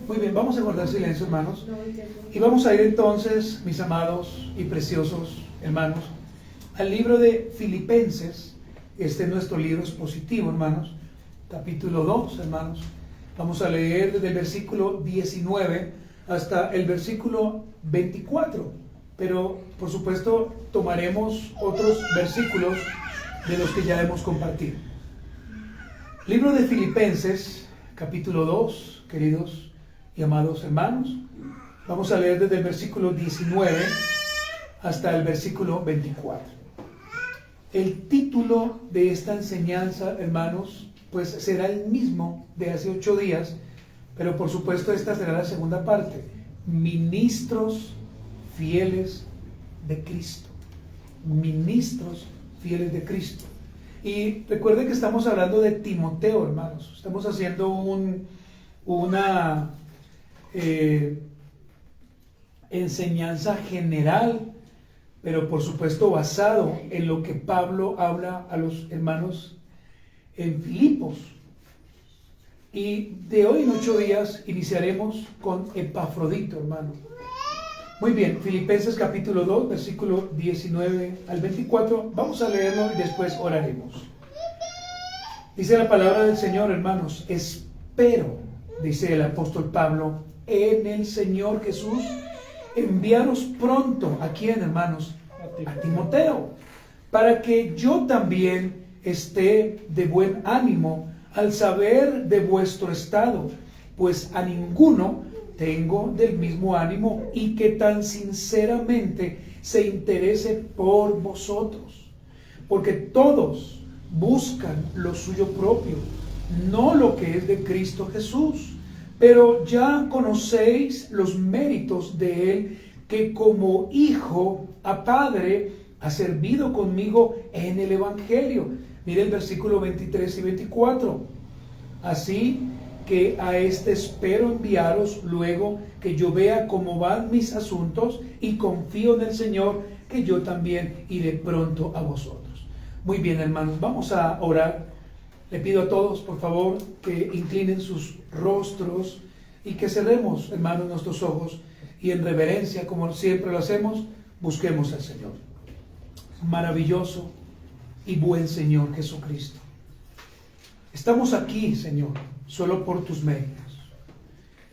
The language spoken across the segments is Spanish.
Muy bien, vamos a guardar silencio, hermanos, y vamos a ir entonces, mis amados y preciosos hermanos, al libro de Filipenses. Este es nuestro libro expositivo, hermanos, capítulo 2, hermanos. Vamos a leer desde el versículo 19 hasta el versículo 24, pero por supuesto tomaremos otros versículos de los que ya hemos compartido. Libro de Filipenses, capítulo 2, queridos y amados hermanos. Vamos a leer desde el versículo 19 hasta el versículo 24. El título de esta enseñanza, hermanos, pues será el mismo de hace 8 días, pero por supuesto esta será la segunda parte: ministros fieles de Cristo. Ministros fieles de Cristo. Y recuerden que estamos hablando de Timoteo, hermanos. Estamos haciendo una enseñanza general, pero por supuesto basado en lo que Pablo habla a los hermanos en Filipos. Y de hoy en 8 días iniciaremos con Epafrodito, hermano. Muy bien, Filipenses capítulo 2, versículo 19 al 24. Vamos a leerlo y después oraremos. Dice la palabra del Señor, hermanos: espero, dice el apóstol Pablo, en el Señor Jesús, enviaros pronto. ¿A quién, hermanos? A Timoteo, para que yo también esté de buen ánimo al saber de vuestro estado, pues a ninguno tengo del mismo ánimo, y que tan sinceramente se interese por vosotros, porque todos buscan lo suyo propio, no lo que es de Cristo Jesús. Pero ya conocéis los méritos de él, que como hijo a padre ha servido conmigo en el evangelio. Mire el versículo 23 y 24. Así que a este espero enviaros luego que yo vea cómo van mis asuntos, y confío en el Señor que yo también iré pronto a vosotros. Muy bien, hermanos, vamos a orar. Le pido a todos, por favor, que inclinen sus rostros y que cerremos, hermanos, nuestros ojos, y en reverencia, como siempre lo hacemos, busquemos al Señor. Maravilloso y buen Señor Jesucristo, estamos aquí, Señor, solo por tus méritos.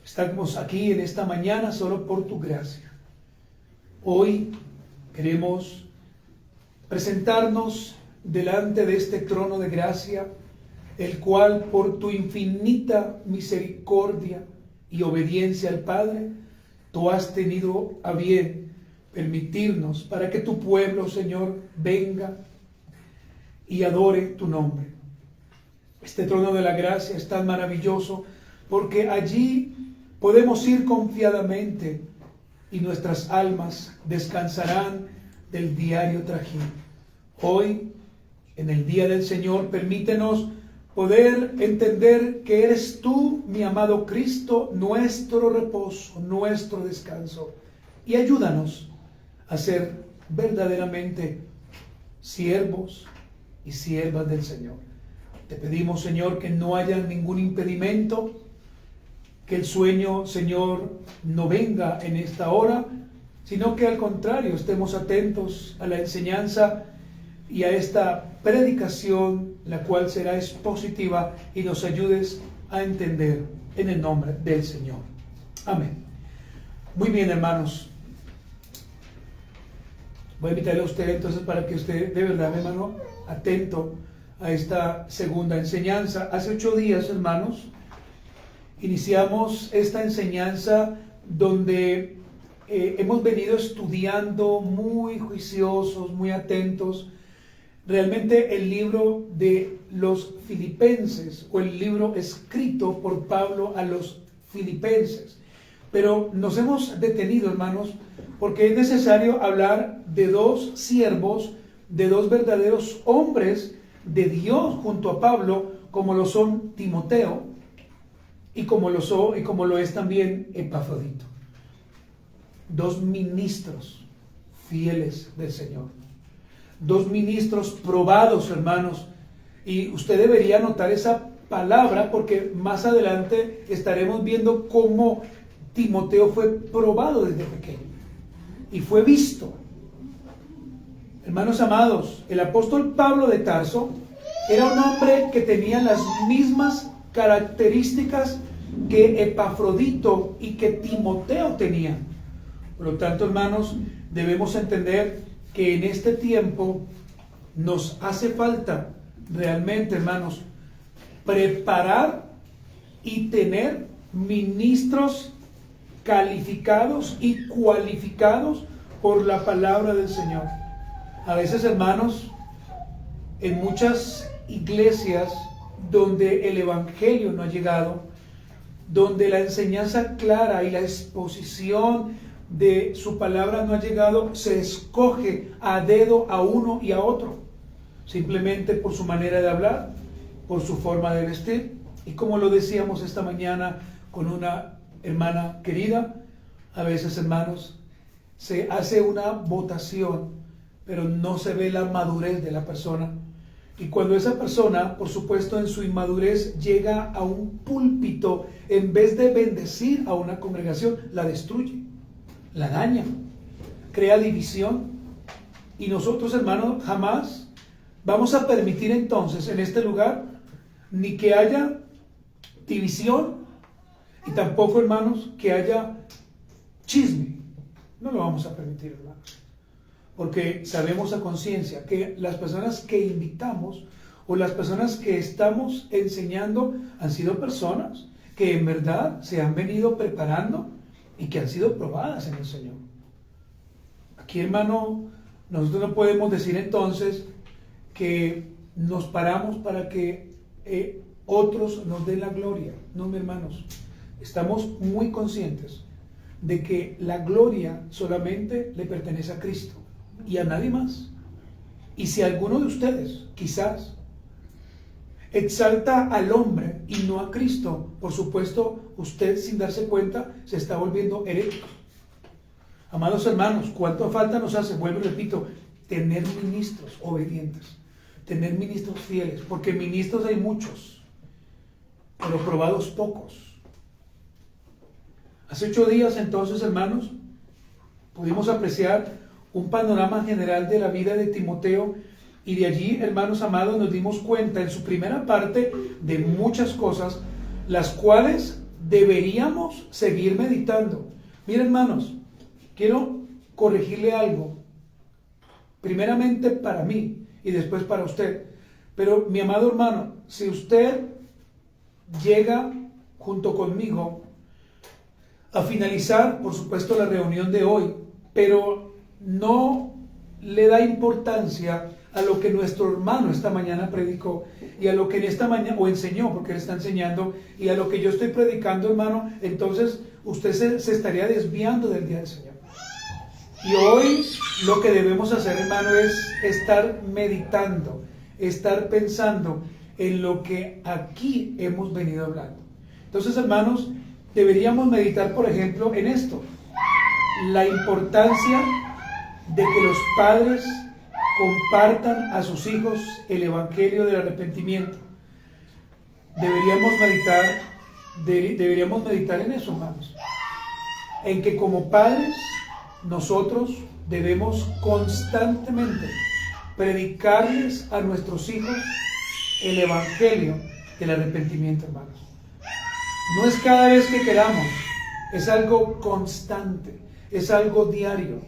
Estamos aquí en esta mañana solo por tu gracia. Hoy queremos presentarnos delante de este trono de gracia, el cual por tu infinita misericordia y obediencia al Padre, tú has tenido a bien permitirnos, para que tu pueblo, Señor, venga y adore tu nombre. Este trono de la gracia es tan maravilloso, porque allí podemos ir confiadamente, y nuestras almas descansarán del diario trajín. Hoy, en el día del Señor, permítenos poder entender que eres tú, mi amado Cristo, nuestro reposo, nuestro descanso. Y ayúdanos a ser verdaderamente siervos y siervas del Señor. Te pedimos, Señor, que no haya ningún impedimento, que el sueño, Señor, no venga en esta hora, sino que al contrario, estemos atentos a la enseñanza y a esta predicación, la cual será expositiva, y nos ayudes a entender en el nombre del Señor. Amén. Muy bien, hermanos. Voy a invitarle a usted entonces para que usted, de verdad, hermano, atento a esta segunda enseñanza. Hace 8 días, hermanos, iniciamos esta enseñanza donde hemos venido estudiando muy juiciosos, muy atentos, realmente el libro de los Filipenses, o el libro escrito por Pablo a los Filipenses. Pero nos hemos detenido, hermanos, porque es necesario hablar de 2 siervos, de 2 verdaderos hombres de Dios junto a Pablo, como lo son Timoteo y como lo es también Epafrodito. 2 ministros fieles del Señor. 2 ministros probados, hermanos, y usted debería notar esa palabra, porque más adelante estaremos viendo cómo Timoteo fue probado desde pequeño y fue visto. Hermanos amados, el apóstol Pablo de Tarso era un hombre que tenía las mismas características que Epafrodito y que Timoteo tenían. Por lo tanto, hermanos, debemos entender que en este tiempo nos hace falta realmente, hermanos, preparar y tener ministros calificados y cualificados por la palabra del Señor. A veces, hermanos, en muchas iglesias donde el evangelio no ha llegado, donde la enseñanza clara y la exposición de su palabra no ha llegado, se escoge a dedo a uno y a otro, simplemente por su manera de hablar, por su forma de vestir. Y como lo decíamos esta mañana con una hermana querida, a veces, hermanos, se hace una votación, pero no se ve la madurez de la persona. Y cuando esa persona, por supuesto, en su inmadurez llega a un púlpito, en vez de bendecir a una congregación, la destruye, la daña, crea división. Y nosotros, hermanos, jamás vamos a permitir entonces en este lugar ni que haya división y tampoco, hermanos, que haya chisme. No lo vamos a permitir, hermanos, porque sabemos a conciencia que las personas que invitamos o las personas que estamos enseñando han sido personas que en verdad se han venido preparando y que han sido probadas en el Señor. Aquí, hermano, nosotros no podemos decir entonces que nos paramos para que otros nos den la gloria. No, mis hermanos, estamos muy conscientes de que la gloria solamente le pertenece a Cristo y a nadie más. Y si alguno de ustedes quizás exalta al hombre y no a Cristo, por supuesto, usted sin darse cuenta se está volviendo herético. Amados hermanos, ¿cuánto falta nos hace? Vuelvo y repito, tener ministros obedientes, tener ministros fieles, porque ministros hay muchos, pero probados pocos. Hace 8 días entonces, hermanos, pudimos apreciar un panorama general de la vida de Timoteo, y de allí, hermanos amados, nos dimos cuenta en su primera parte de muchas cosas, las cuales deberíamos seguir meditando. Miren, hermanos, quiero corregirle algo, primeramente para mí y después para usted. Pero mi amado hermano, si usted llega junto conmigo a finalizar, por supuesto, la reunión de hoy, pero no le da importancia a lo que nuestro hermano esta mañana predicó y a lo que en esta mañana, o enseñó, porque él está enseñando, y a lo que yo estoy predicando, hermano, entonces usted se estaría desviando del día del Señor. Y hoy lo que debemos hacer, hermano, es estar meditando, estar pensando en lo que aquí hemos venido hablando. Entonces, hermanos, deberíamos meditar, por ejemplo, en esto: la importancia de que los padres compartan a sus hijos el evangelio del arrepentimiento. Deberíamos meditar en eso, hermanos, en que como padres nosotros debemos constantemente predicarles a nuestros hijos el evangelio del arrepentimiento, hermanos. No es cada vez que queramos, es algo constante, es algo diario.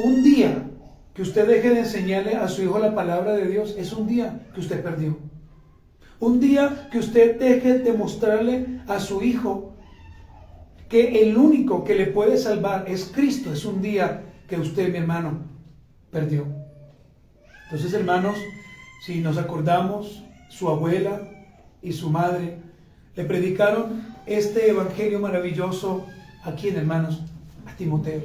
Un día que usted deje de enseñarle a su hijo la palabra de Dios es un día que usted perdió. Un día que usted deje de mostrarle a su hijo que el único que le puede salvar es Cristo, es un día que usted, mi hermano, perdió. Entonces, hermanos, si nos acordamos, su abuela y su madre le predicaron este evangelio maravilloso a quién, hermanos, a Timoteo.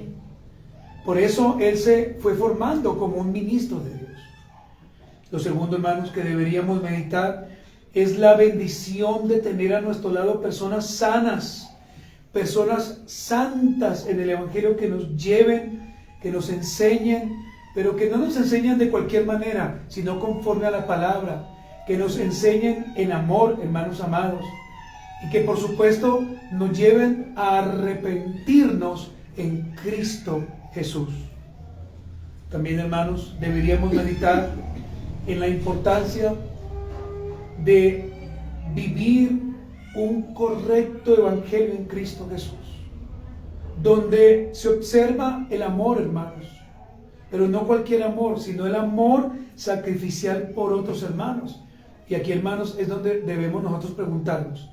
Por eso él se fue formando como un ministro de Dios. Lo segundo, hermanos, que deberíamos meditar es la bendición de tener a nuestro lado personas sanas, personas santas en el evangelio, que nos lleven, que nos enseñen, pero que no nos enseñan de cualquier manera, sino conforme a la palabra, que nos enseñen en amor, hermanos amados, y que por supuesto nos lleven a arrepentirnos en Cristo Jesús. También, hermanos, deberíamos meditar en la importancia de vivir un correcto evangelio en Cristo Jesús, donde se observa el amor, hermanos, pero no cualquier amor, sino el amor sacrificial por otros hermanos. Y aquí, hermanos, es donde debemos nosotros preguntarnos: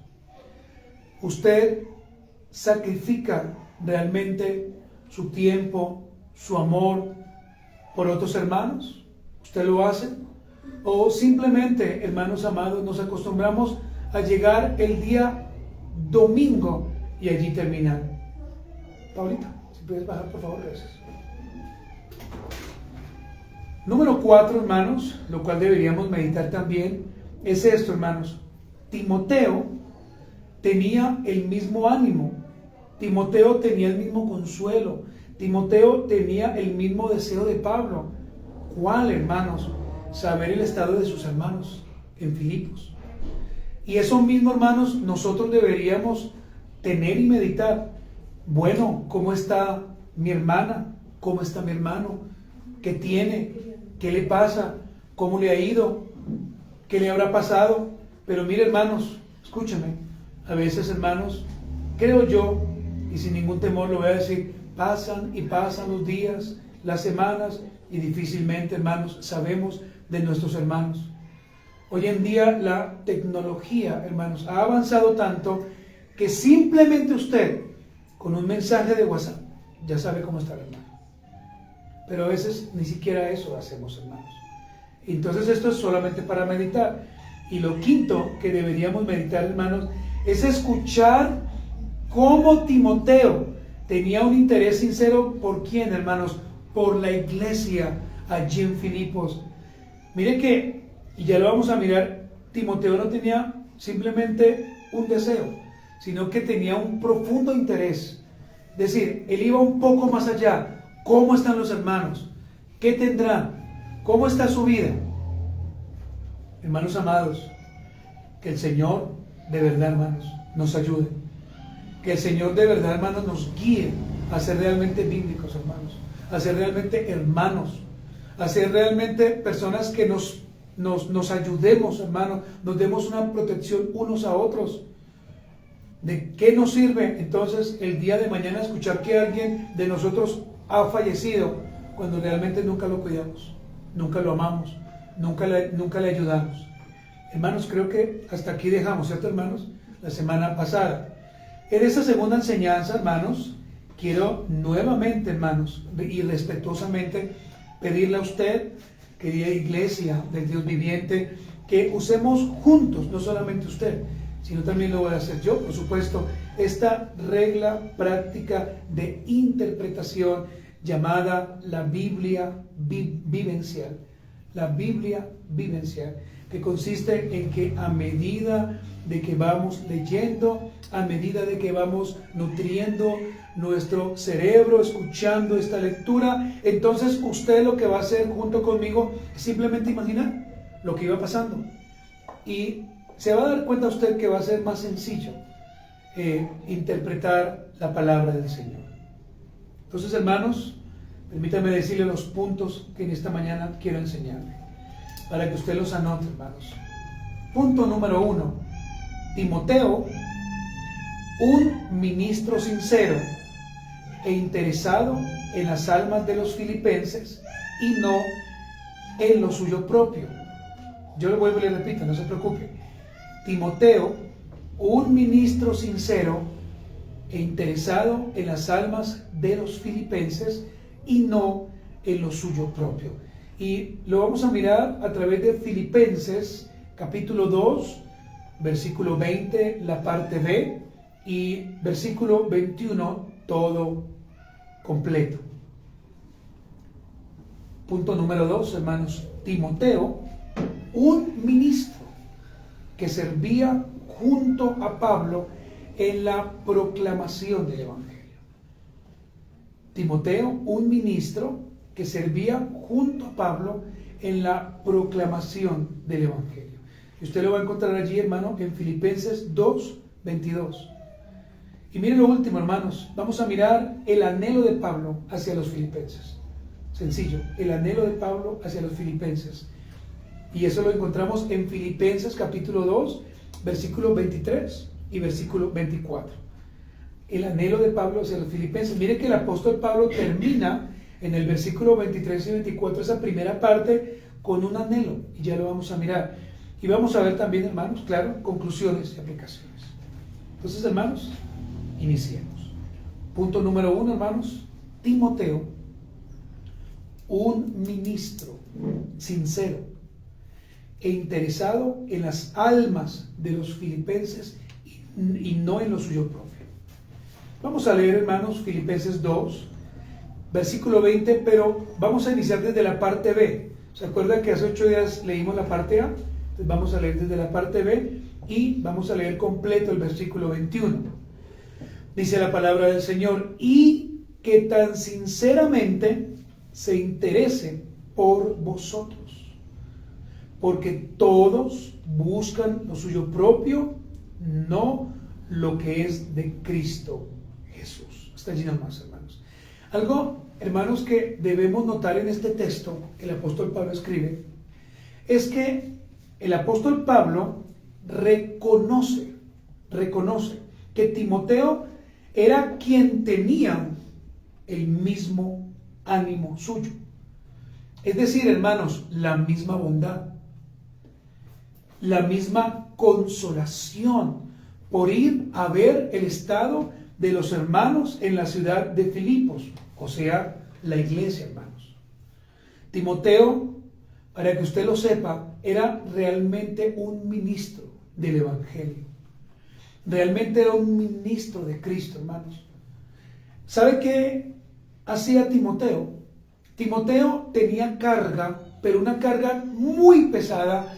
¿usted sacrifica realmente su tiempo, su amor por otros hermanos? ¿Usted lo hace? ¿O simplemente, hermanos amados, nos acostumbramos a llegar el día domingo y allí terminar? Paulita, si puedes bajar, por favor, gracias. Número 4, hermanos, lo cual deberíamos meditar también, es esto, hermanos. Timoteo tenía el mismo ánimo, Timoteo tenía el mismo consuelo, Timoteo tenía el mismo deseo de Pablo. ¿Cuál, hermanos? Saber el estado de sus hermanos en Filipos. Y eso mismo, hermanos, nosotros deberíamos tener y meditar. Bueno, ¿cómo está mi hermana? ¿Cómo está mi hermano? ¿Qué tiene? ¿Qué le pasa? ¿Cómo le ha ido? ¿Qué le habrá pasado? Pero mire, hermanos, escúchame. A veces, hermanos, creo yo, y sin ningún temor lo voy a decir, pasan y pasan los días, las semanas, y difícilmente, hermanos, sabemos de nuestros hermanos. Hoy en día la tecnología, hermanos, ha avanzado tanto que simplemente usted, con un mensaje de WhatsApp, ya sabe cómo está el hermano. Pero a veces ni siquiera eso hacemos, hermanos. Entonces esto es solamente para meditar. Y lo quinto que deberíamos meditar, hermanos, es escuchar cómo Timoteo tenía un interés sincero. ¿Por quién, hermanos? Por la iglesia allí en Filipos. Mire que, y ya lo vamos a mirar, Timoteo no tenía simplemente un deseo, sino que tenía un profundo interés. Es decir, él iba un poco más allá. ¿Cómo están los hermanos? ¿Qué tendrán? ¿Cómo está su vida? Hermanos amados, que el Señor de verdad, hermanos, nos ayude. Que el Señor de verdad, hermanos, nos guíe a ser realmente bíblicos, hermanos, a ser realmente hermanos, a ser realmente personas que nos ayudemos, hermanos, nos demos una protección unos a otros. ¿De qué nos sirve entonces el día de mañana escuchar que alguien de nosotros ha fallecido cuando realmente nunca lo cuidamos, nunca lo amamos, nunca le ayudamos? Hermanos, creo que hasta aquí dejamos, ¿cierto, hermanos? La semana pasada. En esta segunda enseñanza, hermanos, quiero nuevamente, hermanos, y respetuosamente pedirle a usted, querida iglesia del Dios viviente, que usemos juntos, no solamente usted, sino también lo voy a hacer yo, por supuesto, esta regla práctica de interpretación llamada la Biblia vivencial. La Biblia vivencial, que consiste en que a medida de que vamos leyendo, a medida de que vamos nutriendo nuestro cerebro, escuchando esta lectura, entonces usted lo que va a hacer junto conmigo es simplemente imaginar lo que iba pasando. Y se va a dar cuenta usted que va a ser más sencillo interpretar la palabra del Señor. Entonces, hermanos, permítame decirle los puntos que en esta mañana quiero enseñarle, para que usted los anote, hermanos. Punto número 1. Timoteo, un ministro sincero e interesado en las almas de los filipenses y no en lo suyo propio. Yo lo vuelvo y le repito, no se preocupe. Timoteo, un ministro sincero e interesado en las almas de los filipenses y no en lo suyo propio. Y lo vamos a mirar a través de Filipenses, capítulo 2, versículo 20, la parte B, y versículo 21, todo completo. Punto número 2, hermanos. Timoteo, un ministro que servía junto a Pablo en la proclamación del Evangelio. Timoteo, un ministro que servía junto a Pablo en la proclamación del Evangelio. Y usted lo va a encontrar allí, hermano, en Filipenses 2:22. Y miren lo último, hermanos. Vamos a mirar el anhelo de Pablo hacia los filipenses. Sencillo, el anhelo de Pablo hacia los filipenses. Y eso lo encontramos en Filipenses capítulo 2, versículo 23 y versículo 24. El anhelo de Pablo hacia los filipenses. Mire que el apóstol Pablo termina en el versículo 23 y 24 esa primera parte con un anhelo. Y ya lo vamos a mirar. Y vamos a ver también, hermanos, claro, conclusiones y aplicaciones. Entonces, hermanos, iniciemos. Punto número 1, hermanos. Timoteo, un ministro sincero e interesado en las almas de los filipenses y no en lo suyo propio. Vamos a leer, hermanos, Filipenses 2, versículo 20, pero vamos a iniciar desde la parte B. ¿Se acuerdan que hace 8 días leímos la parte A? Entonces vamos a leer desde la parte B y vamos a leer completo el versículo 21. Dice la palabra del Señor: y que tan sinceramente se interese por vosotros, porque todos buscan lo suyo propio, no lo que es de Cristo Jesús. Hasta allí nomás, hermanos. Algo, hermanos, que debemos notar en este texto que el apóstol Pablo escribe, es que el apóstol Pablo reconoce que Timoteo era quien tenía el mismo ánimo suyo. Es decir, hermanos, la misma bondad, la misma consolación por ir a ver el estado de los hermanos en la ciudad de Filipos, o sea, la iglesia, hermanos. Timoteo, para que usted lo sepa, era realmente un ministro del Evangelio. Realmente era un ministro de Cristo, hermanos. ¿Sabe qué hacía Timoteo? Timoteo tenía carga, pero una carga muy pesada,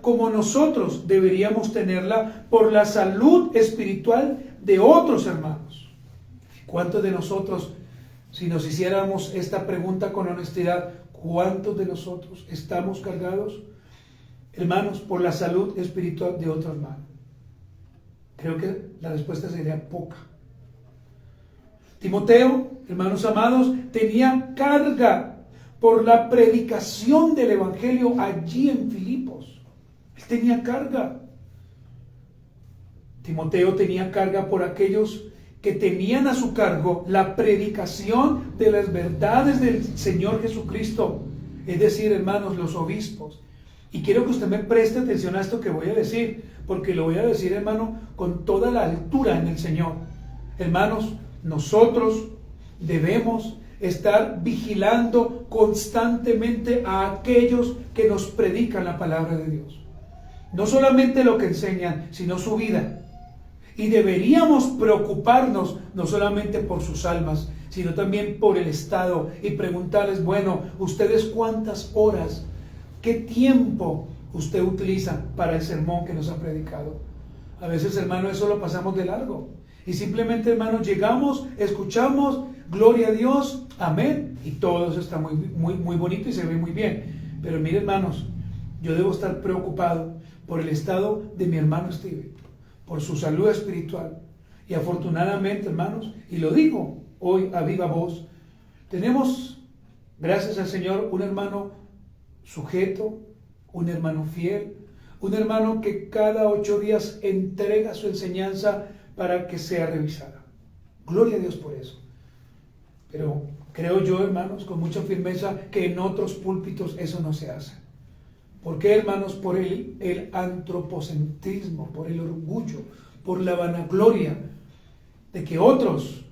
como nosotros deberíamos tenerla por la salud espiritual de otros hermanos. ¿Cuántos de nosotros, si nos hiciéramos esta pregunta con honestidad, cuántos de nosotros estamos cargados, hermanos, por la salud espiritual de otro hermano? Creo que la respuesta sería poca. Timoteo, hermanos amados, tenía carga por la predicación del Evangelio allí en Filipos. Él tenía carga. Timoteo tenía carga por aquellos que tenían a su cargo la predicación de las verdades del Señor Jesucristo. Es decir, hermanos, los obispos. Y quiero que usted me preste atención a esto que voy a decir, porque lo voy a decir, hermano, con toda la altura en el Señor. Hermanos, nosotros debemos estar vigilando constantemente a aquellos que nos predican la palabra de Dios. No solamente lo que enseñan, sino su vida. Y deberíamos preocuparnos no solamente por sus almas, sino también por el estado y preguntarles, bueno, ¿ustedes cuántas horas, qué tiempo usted utiliza para el sermón que nos ha predicado? A veces, hermano, eso lo pasamos de largo. Y simplemente, hermano, llegamos, escuchamos, gloria a Dios, amén, y todo eso está muy bonito y se ve muy bien. Pero mire, hermanos, yo debo estar preocupado por el estado de mi hermano Steve, por su salud espiritual. Y afortunadamente, hermanos, y lo digo hoy a viva voz, tenemos, gracias al Señor, un hermano sujeto, un hermano fiel, un hermano que cada 8 días entrega su enseñanza para que sea revisada. Gloria a Dios por eso. Pero creo yo, hermanos, con mucha firmeza, que en otros púlpitos eso no se hace. ¿Por qué, hermanos? Por el antropocentrismo, por el orgullo, por la vanagloria de que otros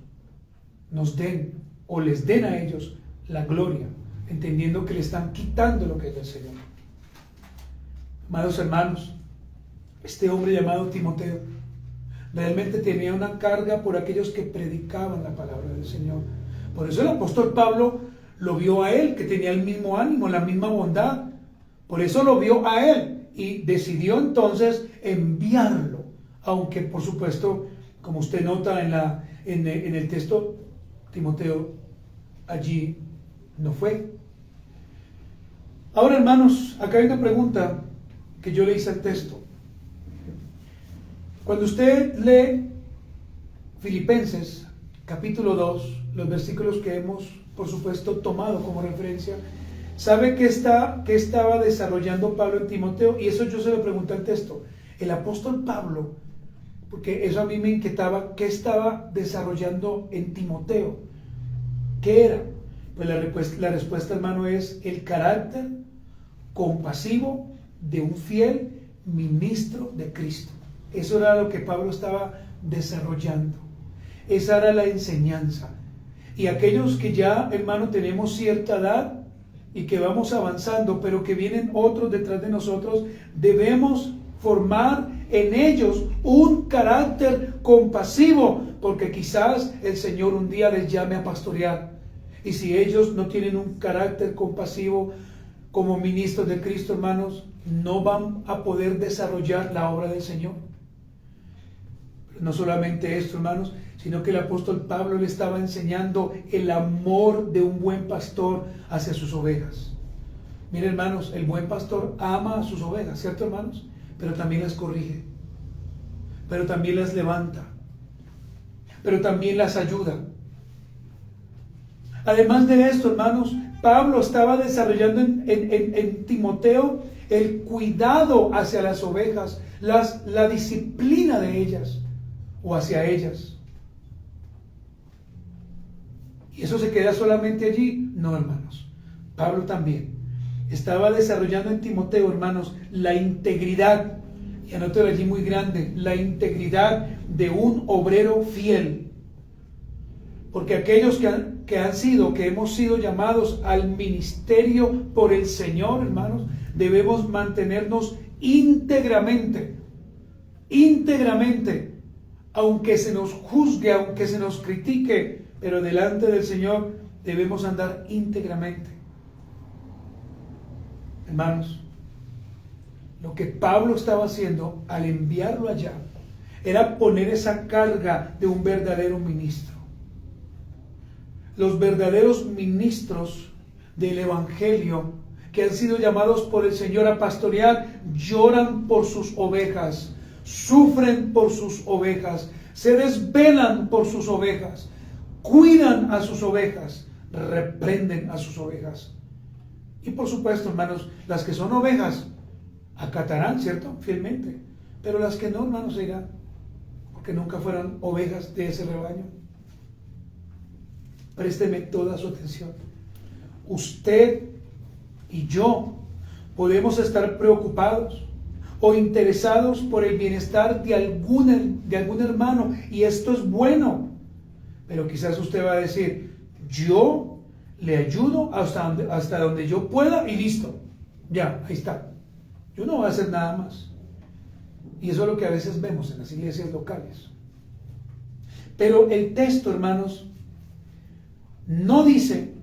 nos den o les den a ellos la gloria, entendiendo que le están quitando lo que es del Señor. Amados hermanos, este hombre llamado Timoteo realmente tenía una carga por aquellos que predicaban la palabra del Señor. Por eso el apóstol Pablo lo vio a él, que tenía el mismo ánimo, la misma bondad. Por eso lo vio a él y decidió entonces enviarlo. Aunque, por supuesto, como usted nota en el texto, Timoteo allí no fue. Ahora, hermanos, acá hay una pregunta. que yo le hice al texto. Cuando usted lee Filipenses capítulo 2, los versículos que hemos, por supuesto, tomado como referencia, ¿sabe qué estaba desarrollando Pablo en Timoteo? Y eso yo se lo pregunté al texto. El apóstol Pablo, porque eso a mí me inquietaba, ¿qué estaba desarrollando en Timoteo? ¿Qué era? Pues la respuesta, hermano, es el carácter compasivo de un fiel ministro de Cristo. Eso era lo que Pablo estaba desarrollando. Esa era la enseñanza. Y aquellos que ya, hermano, tenemos cierta edad y que vamos avanzando, pero que vienen otros detrás de nosotros, debemos formar en ellos un carácter compasivo, porque quizás el Señor un día les llame a pastorear. Y si ellos no tienen un carácter compasivo como ministros de Cristo, hermanos, no van a poder desarrollar la obra del Señor. No solamente esto, hermanos, sino que el apóstol Pablo le estaba enseñando el amor de un buen pastor hacia sus ovejas. Miren, hermanos, el buen pastor ama a sus ovejas, ¿cierto, hermanos? Pero también las corrige, pero también las levanta, pero también las ayuda. Además de esto, hermanos, Pablo estaba desarrollando en Timoteo el cuidado hacia las ovejas, la disciplina de ellas o hacia ellas. ¿Y eso se queda solamente allí? No, hermanos. Pablo también estaba desarrollando en Timoteo, hermanos, la integridad, y anótelo allí muy grande, la integridad de un obrero fiel. Porque aquellos que hemos sido llamados al ministerio por el Señor, hermanos, debemos mantenernos íntegramente, aunque se nos juzgue, aunque se nos critique, pero delante del Señor debemos andar íntegramente. Hermanos, lo que Pablo estaba haciendo al enviarlo allá era poner esa carga de un verdadero ministro. Los verdaderos ministros del Evangelio que han sido llamados por el Señor a pastorear lloran por sus ovejas, sufren por sus ovejas, se desvelan por sus ovejas, cuidan a sus ovejas, reprenden a sus ovejas. Y por supuesto, hermanos, las que son ovejas acatarán, ¿cierto? Fielmente. Pero las que no, hermanos, se irán, porque nunca fueron ovejas de ese rebaño. Présteme toda su atención. Usted y yo podemos estar preocupados o interesados por el bienestar de algún hermano, y esto es bueno, pero quizás usted va a decir: yo le ayudo hasta donde yo pueda y listo, ya, ahí está, yo no voy a hacer nada más. Y eso es lo que a veces vemos en las iglesias locales. Pero el texto, hermanos, no dice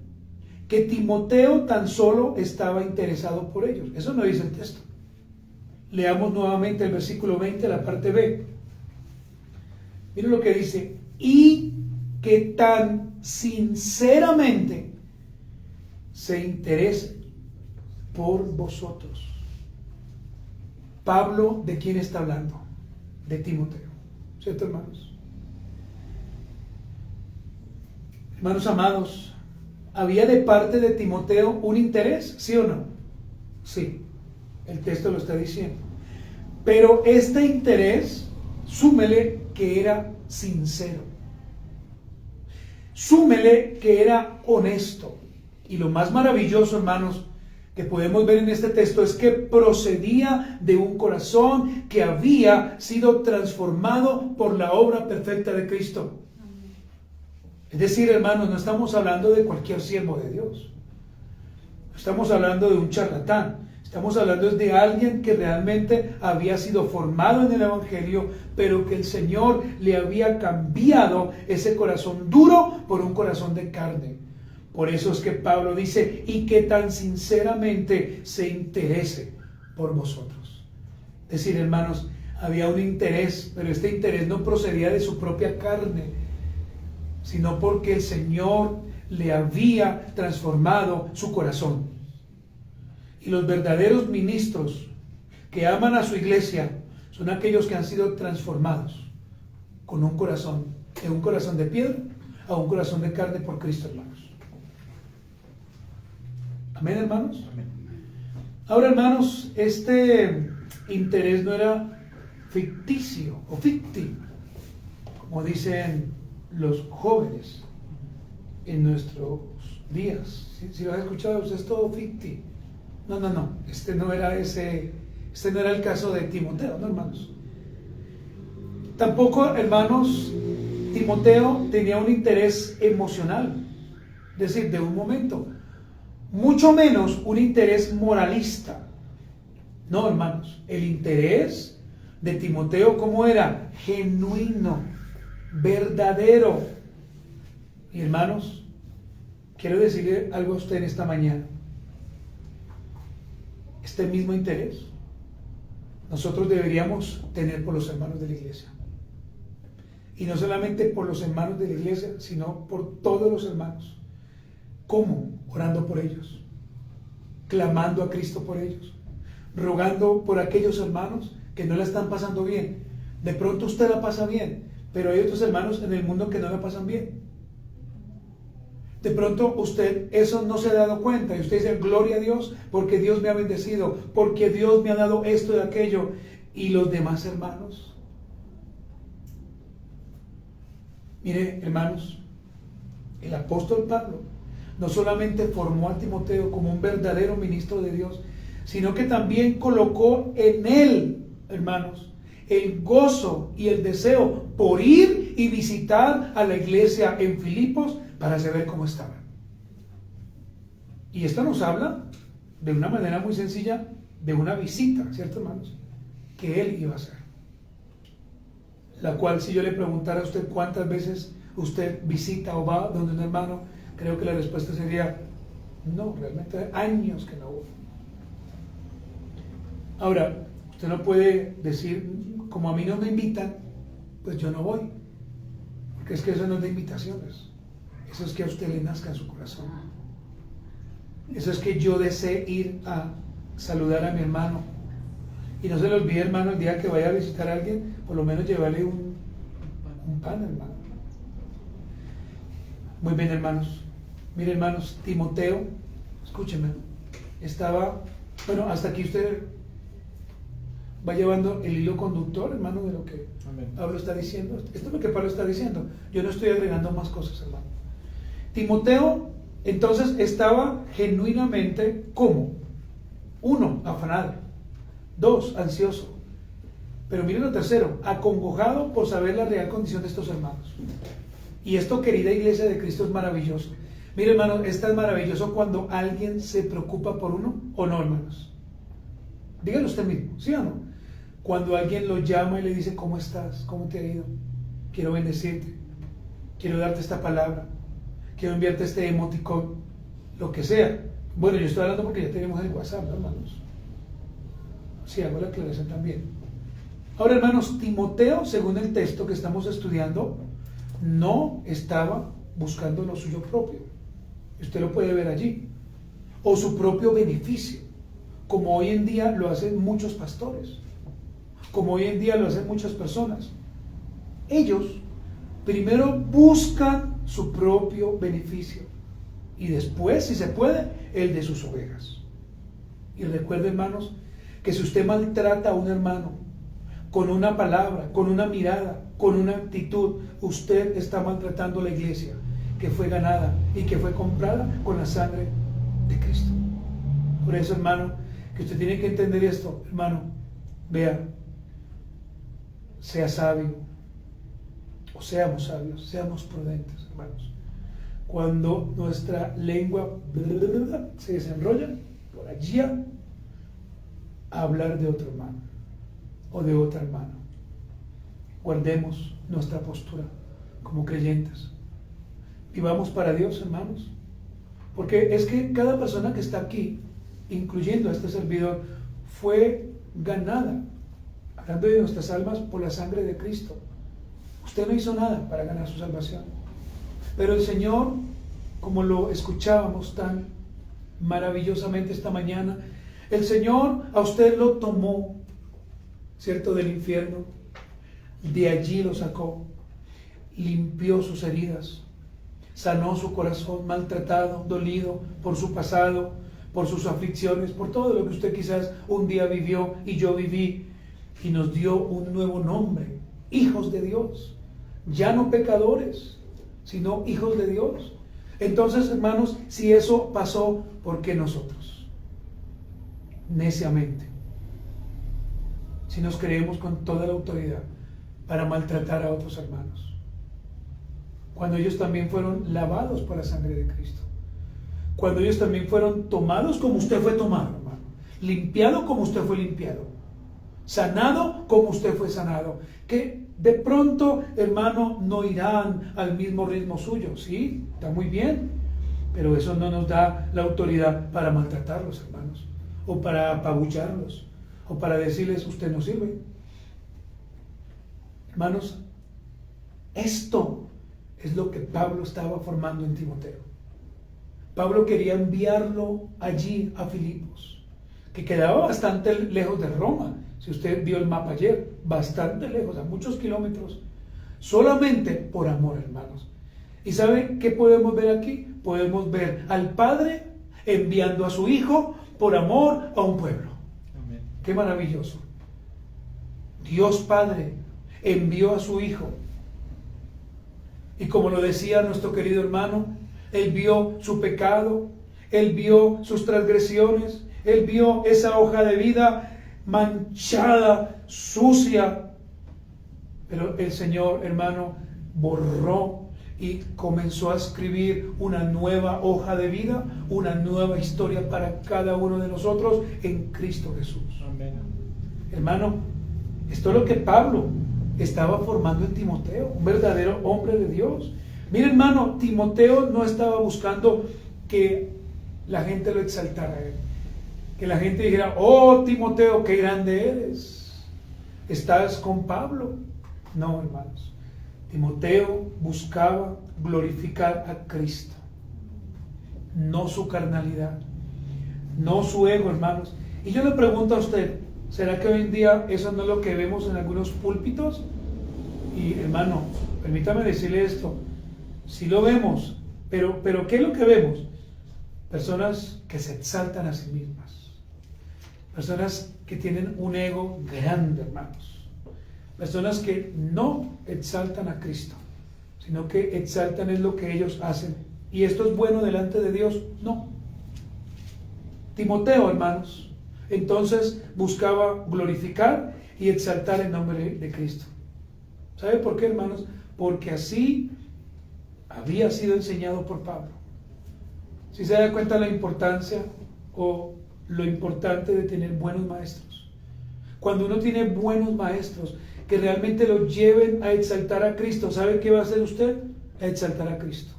que Timoteo tan solo estaba interesado por ellos. Eso no dice el texto. Leamos nuevamente el versículo 20, la parte B. Miren lo que dice: y que tan sinceramente se interese por vosotros. Pablo, ¿de quién está hablando? De Timoteo, ¿cierto, hermanos? Hermanos amados, ¿había de parte de Timoteo un interés? ¿Sí o no? Sí, el texto lo está diciendo. Pero este interés, súmele que era sincero. Súmele que era honesto. Y lo más maravilloso, hermanos, que podemos ver en este texto es que procedía de un corazón que había sido transformado por la obra perfecta de Cristo. Es decir, hermanos, no estamos hablando de cualquier siervo de Dios. No estamos hablando de un charlatán. Estamos hablando de alguien que realmente había sido formado en el Evangelio, pero que el Señor le había cambiado ese corazón duro por un corazón de carne. Por eso es que Pablo dice: y que tan sinceramente se interese por vosotros. Es decir, hermanos, había un interés, pero este interés no procedía de su propia carne, sino porque el Señor le había transformado su corazón. Y los verdaderos ministros que aman a su iglesia, son aquellos que han sido transformados con un corazón, de un corazón de piedra a un corazón de carne por Cristo, hermanos. Amén, hermanos. Amén. Ahora, hermanos, este interés no era ficticio o ficti, como dicen los jóvenes en nuestros días. Si lo has escuchado, pues es todo ficti. No. Este no era el caso de Timoteo, ¿no, hermanos? Tampoco, hermanos, Timoteo tenía un interés emocional, es decir, de un momento, mucho menos un interés moralista. No, hermanos, el interés de Timoteo, ¿cómo era? Genuino, verdadero. Y hermanos, quiero decirle algo a usted en esta mañana. Este mismo interés nosotros deberíamos tener por los hermanos de la iglesia. Y no solamente por los hermanos de la iglesia, sino por todos los hermanos. ¿Cómo? Orando por ellos, clamando a Cristo por ellos, rogando por aquellos hermanos que no la están pasando bien. De pronto usted la pasa bien, pero hay otros hermanos en el mundo que no la pasan bien. De pronto usted eso no se ha dado cuenta y usted dice, gloria a Dios, porque Dios me ha bendecido, porque Dios me ha dado esto y aquello. Y los demás hermanos, mire, hermanos, el apóstol Pablo no solamente formó a Timoteo como un verdadero ministro de Dios, sino que también colocó en él, hermanos, el gozo y el deseo por ir y visitar a la iglesia en Filipos para saber cómo estaban. Y esto nos habla de una manera muy sencilla de una visita, ¿cierto, hermanos? Que él iba a hacer. La cual, si yo le preguntara a usted cuántas veces usted visita o va donde un hermano, creo que la respuesta sería no, realmente hay años que no voy. Ahora, usted no puede decir, como a mí no me invitan, pues yo no voy. Porque es que eso no es de invitaciones. Eso es que a usted le nazca en su corazón. Eso es que yo desee ir a saludar a mi hermano. Y no se le olvide, hermano, el día que vaya a visitar a alguien, por lo menos llevarle un pan, hermano. Muy bien, hermanos. Miren, hermanos, Timoteo, escúchenme, estaba, bueno, hasta aquí usted va llevando el hilo conductor, hermano, de lo que Amén. Pablo está diciendo. Esto es lo que Pablo está diciendo. Yo no estoy agregando más cosas, hermano. Timoteo, entonces, estaba genuinamente, ¿cómo? 1, afanado. 2, ansioso. Pero miren lo tercero, acongojado por saber la real condición de estos hermanos. Y esto, querida iglesia de Cristo, es maravilloso. Miren, hermanos, esto es maravilloso cuando alguien se preocupa por uno, ¿o no, hermanos? Díganlo usted mismo, ¿sí o no? Cuando alguien lo llama y le dice, ¿cómo estás? ¿Cómo te ha ido? Quiero bendecirte. Quiero darte esta palabra. Quiero enviarte este emoticón. Lo que sea. Bueno, yo estoy hablando porque ya tenemos el WhatsApp, ¿no, hermanos? Sí, hago la aclaración también. Ahora, hermanos, Timoteo, según el texto que estamos estudiando, no estaba buscando lo suyo propio. Usted lo puede ver allí. O su propio beneficio, como hoy en día lo hacen muchos pastores, como hoy en día lo hacen muchas personas. Ellos primero buscan su propio beneficio y después, si se puede, el de sus ovejas. Y recuerde, hermanos, que si usted maltrata a un hermano con una palabra, con una mirada, con una actitud, usted está maltratando a la iglesia que fue ganada y que fue comprada con la sangre de Cristo. Por eso, hermano, que usted tiene que entender esto, hermano, vea, sea sabio, o seamos sabios, seamos prudentes, hermanos. Cuando nuestra lengua se desenrolla por allí a hablar de otro hermano o de otra hermana, guardemos nuestra postura como creyentes. Vivamos para Dios, hermanos, porque es que cada persona que está aquí, incluyendo a este servidor, fue ganada, hablando de nuestras almas, por la sangre de Cristo. Usted no hizo nada para ganar su salvación, pero el Señor, como lo escuchábamos tan maravillosamente esta mañana, el Señor a usted lo tomó ¿cierto?, del infierno. De allí lo sacó, limpió sus heridas, sanó su corazón maltratado, dolido por su pasado, por sus aflicciones, por todo lo que usted quizás un día vivió y yo viví, y nos dio un nuevo nombre, hijos de Dios, ya no pecadores, sino hijos de Dios. Entonces, hermanos, si eso pasó, ¿por qué nosotros? Neciamente, si nos creemos con toda la autoridad para maltratar a otros hermanos, cuando ellos también fueron lavados por la sangre de Cristo, cuando ellos también fueron tomados como usted fue tomado, hermano, limpiado como usted fue limpiado, sanado como usted fue sanado, que de pronto, hermano, no irán al mismo ritmo suyo. Sí, está muy bien, pero eso no nos da la autoridad para maltratarlos, hermanos, o para apabullarlos, o para decirles, usted no sirve. Hermanos, esto es lo que Pablo estaba formando en Timoteo. Pablo quería enviarlo allí a Filipos, que quedaba bastante lejos de Roma. Si usted vio el mapa ayer, bastante lejos, a muchos kilómetros, solamente por amor, hermanos. ¿Y sabe qué podemos ver aquí? Podemos ver al Padre enviando a su Hijo por amor a un pueblo. Amén. Qué maravilloso. Dios Padre envió a su Hijo. Y como lo decía nuestro querido hermano, Él vio su pecado, Él vio sus transgresiones, Él vio esa hoja de vida manchada, sucia, pero el Señor, hermano, borró y comenzó a escribir una nueva hoja de vida, una nueva historia para cada uno de nosotros en Cristo Jesús. Amén. Hermano, esto es lo que Pablo estaba formando en Timoteo, un verdadero hombre de Dios. Mire, hermano, Timoteo no estaba buscando que la gente lo exaltara a él, que la gente dijera, oh Timoteo, qué grande eres, estás con Pablo. No, hermanos, Timoteo buscaba glorificar a Cristo, no su carnalidad, no su ego, hermanos. Y yo le pregunto a usted, ¿será que hoy en día eso no es lo que vemos en algunos púlpitos? Y hermano, permítame decirle esto, si lo vemos, pero ¿qué es lo que vemos? Personas que se exaltan a sí mismas. Personas que tienen un ego grande, hermanos. Personas que no exaltan a Cristo, sino que exaltan es lo que ellos hacen. ¿Y esto es bueno delante de Dios? No. Timoteo, hermanos, entonces buscaba glorificar y exaltar el nombre de Cristo. ¿Sabe por qué, hermanos? Porque así había sido enseñado por Pablo. Si se da cuenta la importancia o lo importante de tener buenos maestros. Cuando uno tiene buenos maestros que realmente lo lleven a exaltar a Cristo, ¿sabe qué va a hacer usted? A exaltar a Cristo.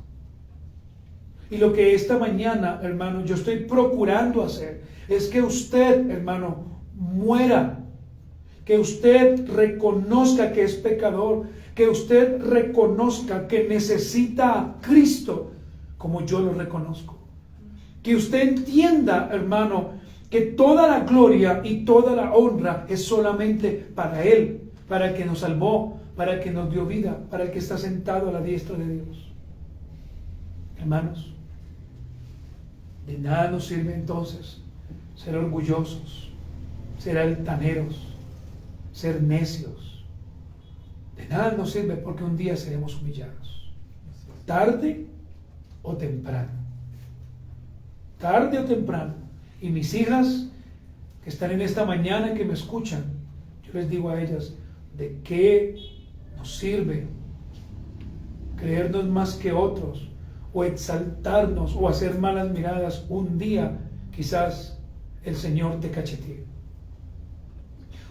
Y lo que esta mañana, hermano, yo estoy procurando hacer es que usted, hermano, muera, que usted reconozca que es pecador, que usted reconozca que necesita a Cristo como yo lo reconozco. Que usted entienda, hermano, que toda la gloria y toda la honra es solamente para Él, para el que nos salvó, para el que nos dio vida, para el que está sentado a la diestra de Dios. Hermanos, de nada nos sirve entonces ser orgullosos, ser altaneros, ser necios. De nada nos sirve porque un día seremos humillados, tarde o temprano. Tarde o temprano. Y mis hijas que están en esta mañana y que me escuchan, yo les digo a ellas, ¿de qué nos sirve creernos más que otros o exaltarnos o hacer malas miradas? Un día quizás el Señor te cachetee.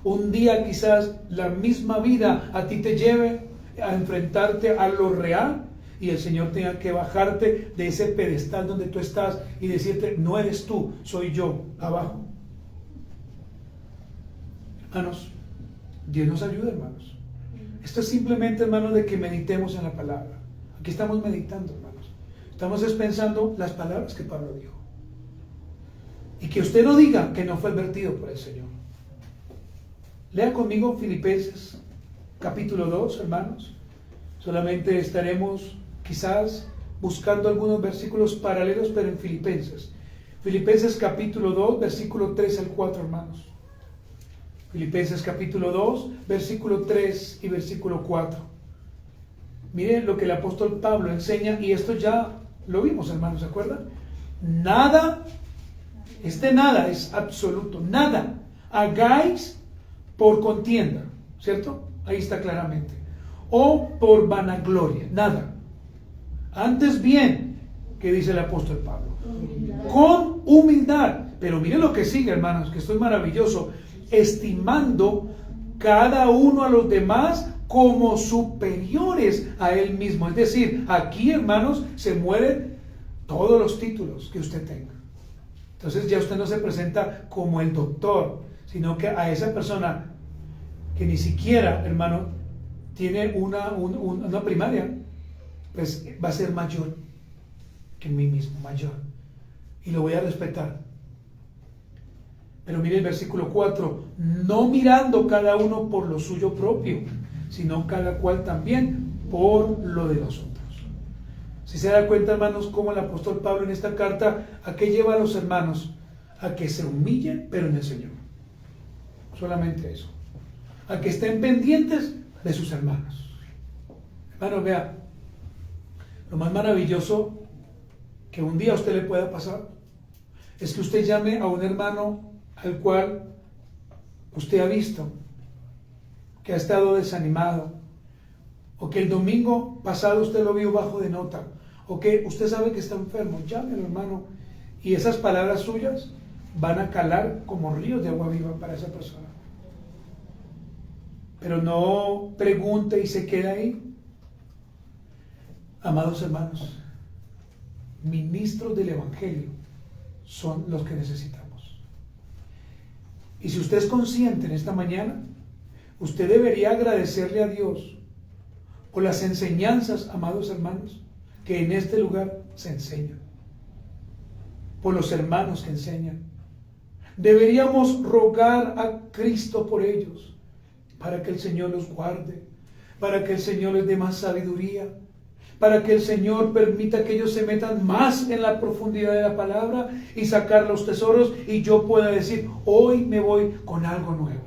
Un día quizás la misma vida a ti te lleve a enfrentarte a lo real y el Señor tenga que bajarte de ese pedestal donde tú estás y decirte, no eres tú, soy yo, abajo. Hermanos, Dios nos ayuda, hermanos. Esto es simplemente, hermanos, de que meditemos en la palabra. Aquí estamos meditando, hermanos. Estamos pensando las palabras que Pablo dijo. Y que usted no diga que no fue advertido por el Señor. Lea conmigo Filipenses capítulo 2, hermanos. Solamente estaremos quizás buscando algunos versículos paralelos, pero en Filipenses. Filipenses capítulo 2, versículo 3 al 4, hermanos. Filipenses capítulo 2, versículo 3 y versículo 4. Miren lo que el apóstol Pablo enseña, y esto ya lo vimos, hermanos, ¿se acuerdan? Nada, nada es absoluto, nada hagáis por contienda, ¿cierto? Ahí está claramente. O por vanagloria, nada. Antes bien, ¿qué dice el apóstol Pablo? Con humildad. Pero miren lo que sigue, hermanos, que esto es maravilloso. Estimando cada uno a los demás como superiores a él mismo. Es decir, aquí, hermanos, se mueren todos los títulos que usted tenga. Entonces ya usted no se presenta como el doctor, sino que a esa persona que ni siquiera, hermano, tiene una primaria, pues va a ser mayor que mí mismo, mayor. Y lo voy a respetar. Pero mire el versículo 4, no mirando cada uno por lo suyo propio, sino cada cual también por lo de los otros. Si se da cuenta, hermanos, cómo el apóstol Pablo en esta carta, ¿a qué lleva a los hermanos? A que se humillen, pero en el Señor. Solamente eso. A que estén pendientes de sus hermanos. Hermano, vea, lo más maravilloso que un día a usted le pueda pasar es que usted llame a un hermano al cual usted ha visto que ha estado desanimado, o que el domingo pasado usted lo vio bajo de nota, o que usted sabe que está enfermo. Llámelo, hermano, y esas palabras suyas van a calar como ríos de agua viva para esa persona. Pero no pregunte y se queda ahí. Amados hermanos, ministros del Evangelio son los que necesitamos. Y si usted es consciente en esta mañana, usted debería agradecerle a Dios por las enseñanzas, amados hermanos, que en este lugar se enseñan, por los hermanos que enseñan. Deberíamos rogar a Cristo por ellos, para que el Señor los guarde, para que el Señor les dé más sabiduría, para que el Señor permita que ellos se metan más en la profundidad de la palabra y sacar los tesoros, y yo pueda decir, hoy me voy con algo nuevo,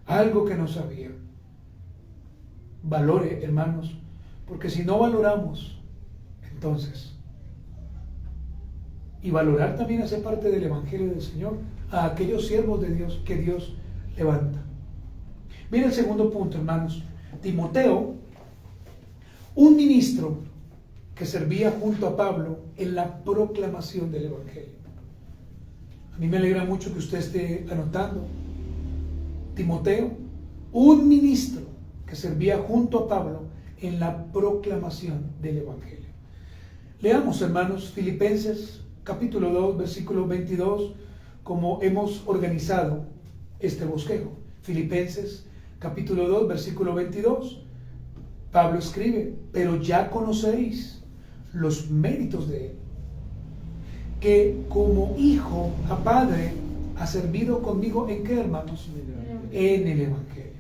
algo que no sabía. Valore, hermanos, porque si no valoramos, entonces, y valorar también hace parte del Evangelio del Señor, a aquellos siervos de Dios que Dios levanta. Mira el segundo punto, hermanos. Timoteo, un ministro que servía junto a Pablo en la proclamación del Evangelio. A mí me alegra mucho que usted esté anotando. Timoteo, un ministro que servía junto a Pablo en la proclamación del Evangelio. Leamos, hermanos, Filipenses capítulo 2, versículo 22, como hemos organizado este bosquejo. Filipenses capítulo 2, versículo 22. Pablo escribe, pero ya conocéis los méritos de él, que como hijo a padre ha servido conmigo. ¿En qué, hermanos? En el Evangelio.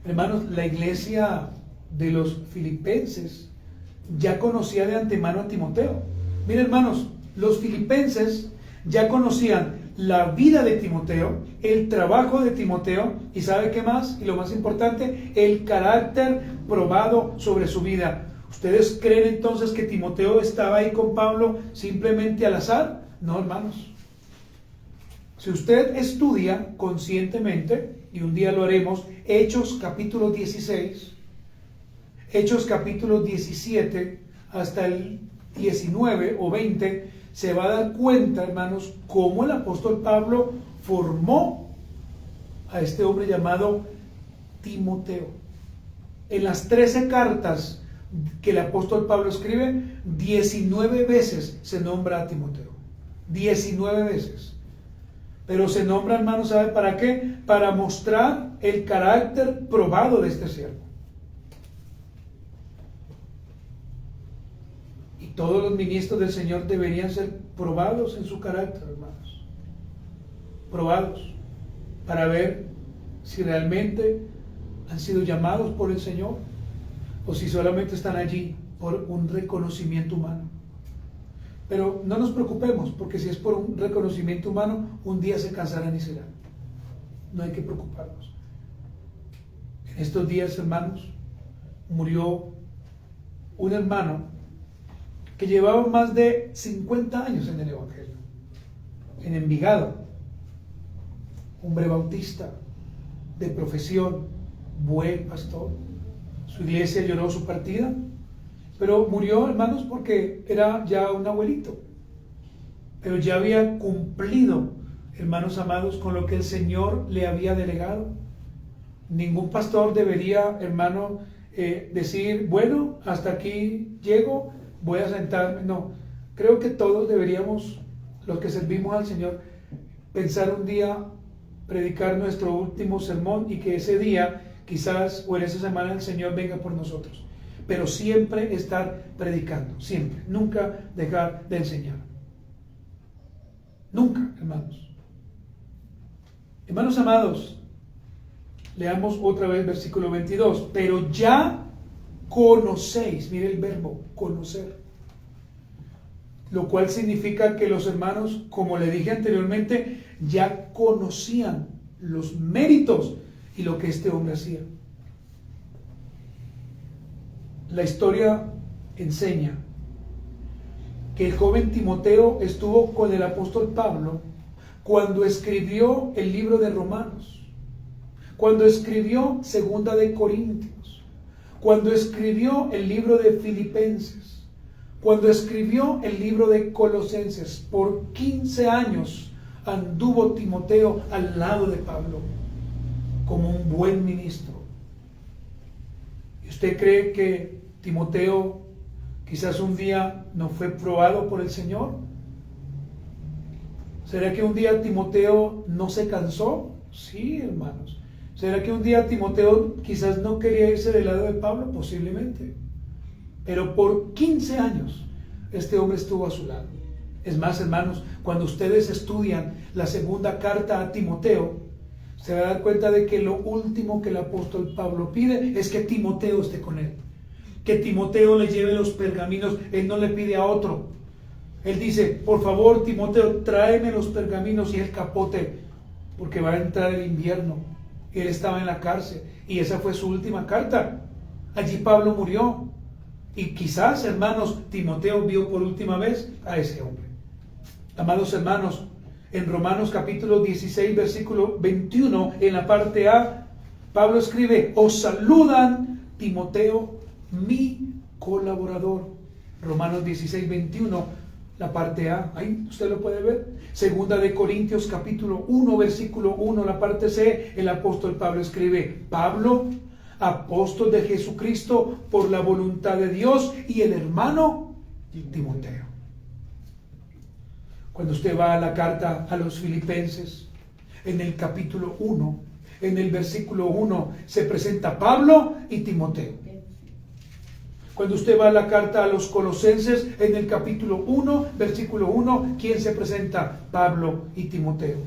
Hermanos, la iglesia de los filipenses ya conocía de antemano a Timoteo. Miren, hermanos, los filipenses ya conocían la vida de Timoteo, el trabajo de Timoteo, y ¿sabe qué más? Y lo más importante, el carácter probado sobre su vida. ¿Ustedes creen entonces que Timoteo estaba ahí con Pablo simplemente al azar? No, hermanos. Si usted estudia conscientemente, y un día lo haremos, Hechos capítulo 16, Hechos capítulo 17 hasta el 19 o 20, se va a dar cuenta, hermanos, cómo el apóstol Pablo formó a este hombre llamado Timoteo. En las 13 cartas que el apóstol Pablo escribe, 19 veces se nombra a Timoteo. 19 veces. Pero se nombra, hermanos, ¿sabe para qué? Para mostrar el carácter probado de este siervo. Y todos los ministros del Señor deberían ser probados en su carácter, hermanos. Probados para ver si realmente han sido llamados por el Señor o si solamente están allí por un reconocimiento humano. Pero no nos preocupemos, porque si es por un reconocimiento humano, un día se cansarán y serán. No hay que preocuparnos. En estos días, hermanos, murió un hermano que llevaba más de 50 años en el Evangelio, en Envigado, hombre bautista, de profesión, buen pastor. Su iglesia lloró su partida, pero murió, hermanos, porque era ya un abuelito, pero ya había cumplido, hermanos amados, con lo que el Señor le había delegado. Ningún pastor debería, hermano, decir, bueno, hasta aquí llego, voy a sentarme. No, creo que todos deberíamos, los que servimos al Señor, pensar un día, predicar nuestro último sermón y que ese día, quizás, o en esa semana, el Señor venga por nosotros. Pero siempre estar predicando, siempre, nunca dejar de enseñar. Nunca, hermanos. Hermanos amados, leamos otra vez versículo 22. Pero ya conocéis, mire el verbo, conocer. Lo cual significa que los hermanos, como le dije anteriormente, ya conocían los méritos y lo que este hombre hacía. La historia enseña que el joven Timoteo estuvo con el apóstol Pablo cuando escribió el libro de Romanos, cuando escribió Segunda de Corintios, cuando escribió el libro de Filipenses, cuando escribió el libro de Colosenses. Por 15 años anduvo Timoteo al lado de Pablo como un buen ministro. ¿Y usted cree que Timoteo quizás un día no fue probado por el Señor? ¿Será que un día Timoteo no se cansó? Sí, hermanos. ¿Será que un día Timoteo quizás no quería irse del lado de Pablo? Posiblemente. Pero por 15 años este hombre estuvo a su lado. Es más, hermanos, cuando ustedes estudian la segunda carta a Timoteo, se va a dar cuenta de que lo último que el apóstol Pablo pide es que Timoteo esté con él. Que Timoteo le lleve los pergaminos. Él no le pide a otro. Él dice, por favor, Timoteo, tráeme los pergaminos y el capote, porque va a entrar el invierno. Él estaba en la cárcel y esa fue su última carta. Allí Pablo murió. Y quizás, hermanos, Timoteo vio por última vez a ese hombre. Amados hermanos, en Romanos capítulo 16, versículo 21, en la parte A, Pablo escribe, os saludan Timoteo, mi colaborador. Romanos 16, 21, la parte A, ahí usted lo puede ver. Segunda de Corintios capítulo 1, versículo 1, la parte C, el apóstol Pablo escribe, Pablo, apóstol de Jesucristo por la voluntad de Dios, y el hermano Timoteo. Cuando usted va a la carta a los Filipenses, en el capítulo 1, en el versículo 1, se presenta Pablo y Timoteo. Cuando usted va a la carta a los Colosenses, en el capítulo 1, versículo 1, ¿quién se presenta? Pablo y Timoteo.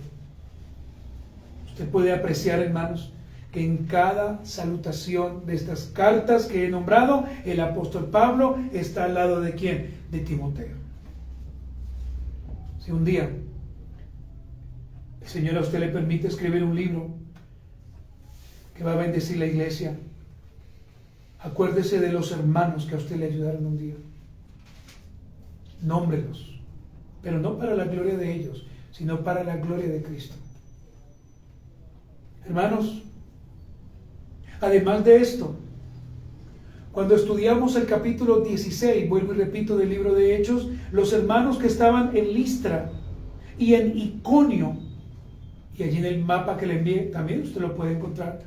Usted puede apreciar, hermanos, que en cada salutación de estas cartas que he nombrado, el apóstol Pablo está al lado de ¿quién? De Timoteo. Si un día el Señor a usted le permite escribir un libro que va a bendecir la iglesia, acuérdese de los hermanos que a usted le ayudaron un día. Nómbrelos, pero no para la gloria de ellos, sino para la gloria de Cristo. Hermanos, además de esto, cuando estudiamos el capítulo 16, vuelvo y repito, del libro de Hechos, los hermanos que estaban en Listra y en Iconio, y allí en el mapa que le envié, también usted lo puede encontrar,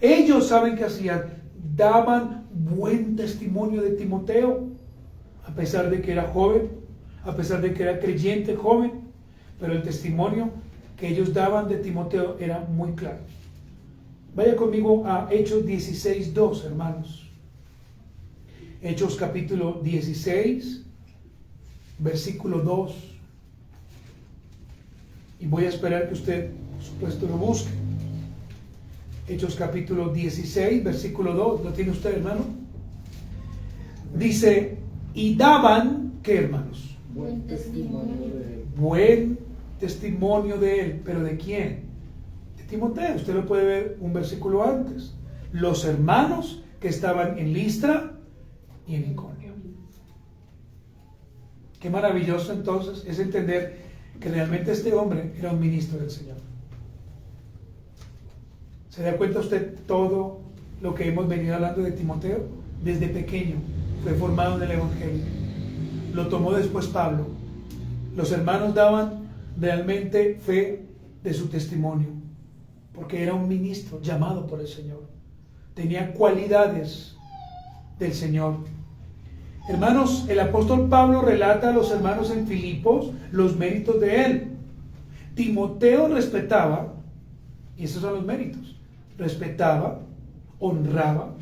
ellos saben qué hacían, daban buen testimonio de Timoteo, a pesar de que era joven, a pesar de que era creyente joven, pero el testimonio que ellos daban de Timoteo era muy claro. Vaya conmigo a Hechos 16:2, hermanos. Hechos capítulo 16, versículo 2. Y voy a esperar que usted, por supuesto, lo busque. Hechos capítulo 16, versículo 2. ¿Lo tiene usted, hermano? Dice, y daban, ¿qué, hermanos? Buen testimonio de él. Buen testimonio de él. ¿Pero de quién? De Timoteo. Usted lo puede ver un versículo antes. Los hermanos que estaban en Listra y en Iconio. Qué maravilloso entonces es entender que realmente este hombre era un ministro del Señor. ¿Se da cuenta usted todo lo que hemos venido hablando de Timoteo? Desde pequeño fue formado en el Evangelio. Lo tomó después Pablo. Los hermanos daban realmente fe de su testimonio, porque era un ministro llamado por el Señor. Tenía cualidades del Señor. Hermanos, el apóstol Pablo relata a los hermanos en Filipos los méritos de él. Timoteo respetaba, y esos son los méritos, respetaba, honraba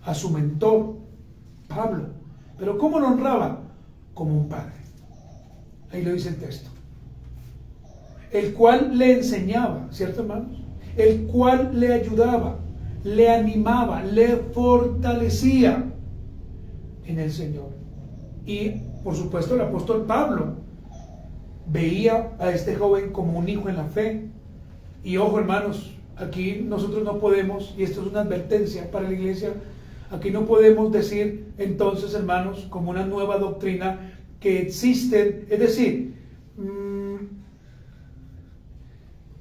a su mentor, Pablo. ¿Pero cómo lo honraba? Como un padre. Ahí lo dice el texto. El cual le enseñaba, ¿cierto, hermanos? El cual le ayudaba, le animaba, le fortalecía en el Señor. Y por supuesto el apóstol Pablo veía a este joven como un hijo en la fe. Y ojo, hermanos, aquí nosotros no podemos, y esto es una advertencia para la iglesia, aquí no podemos decir entonces, hermanos, como una nueva doctrina que existen, es decir,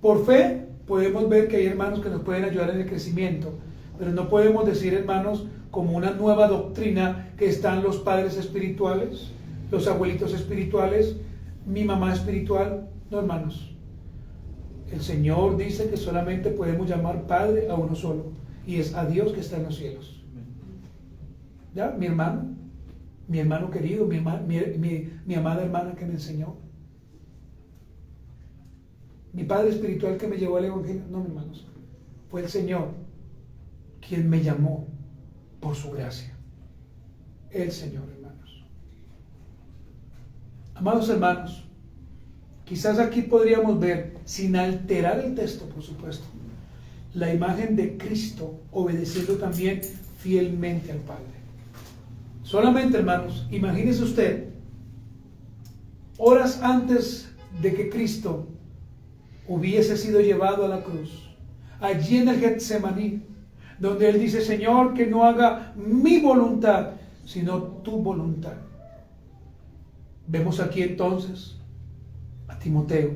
por fe podemos ver que hay hermanos que nos pueden ayudar en el crecimiento, pero no podemos decir, hermanos, como una nueva doctrina que están los padres espirituales, los abuelitos espirituales, mi mamá espiritual. No, hermanos. El Señor dice que solamente podemos llamar Padre a uno solo, y es a Dios que está en los cielos. ¿Ya? Mi hermano querido, mi amada hermana que me enseñó, mi padre espiritual que me llevó al Evangelio. No, hermanos, fue el Señor quien me llamó por su gracia. El Señor, hermanos. Amados hermanos, quizás aquí podríamos ver, sin alterar el texto, por supuesto, la imagen de Cristo obedeciendo también fielmente al Padre. Solamente, hermanos, imagínese usted, horas antes de que Cristo hubiese sido llevado a la cruz, allí en el Getsemaní, donde Él dice, Señor, que no haga mi voluntad, sino tu voluntad. Vemos aquí entonces a Timoteo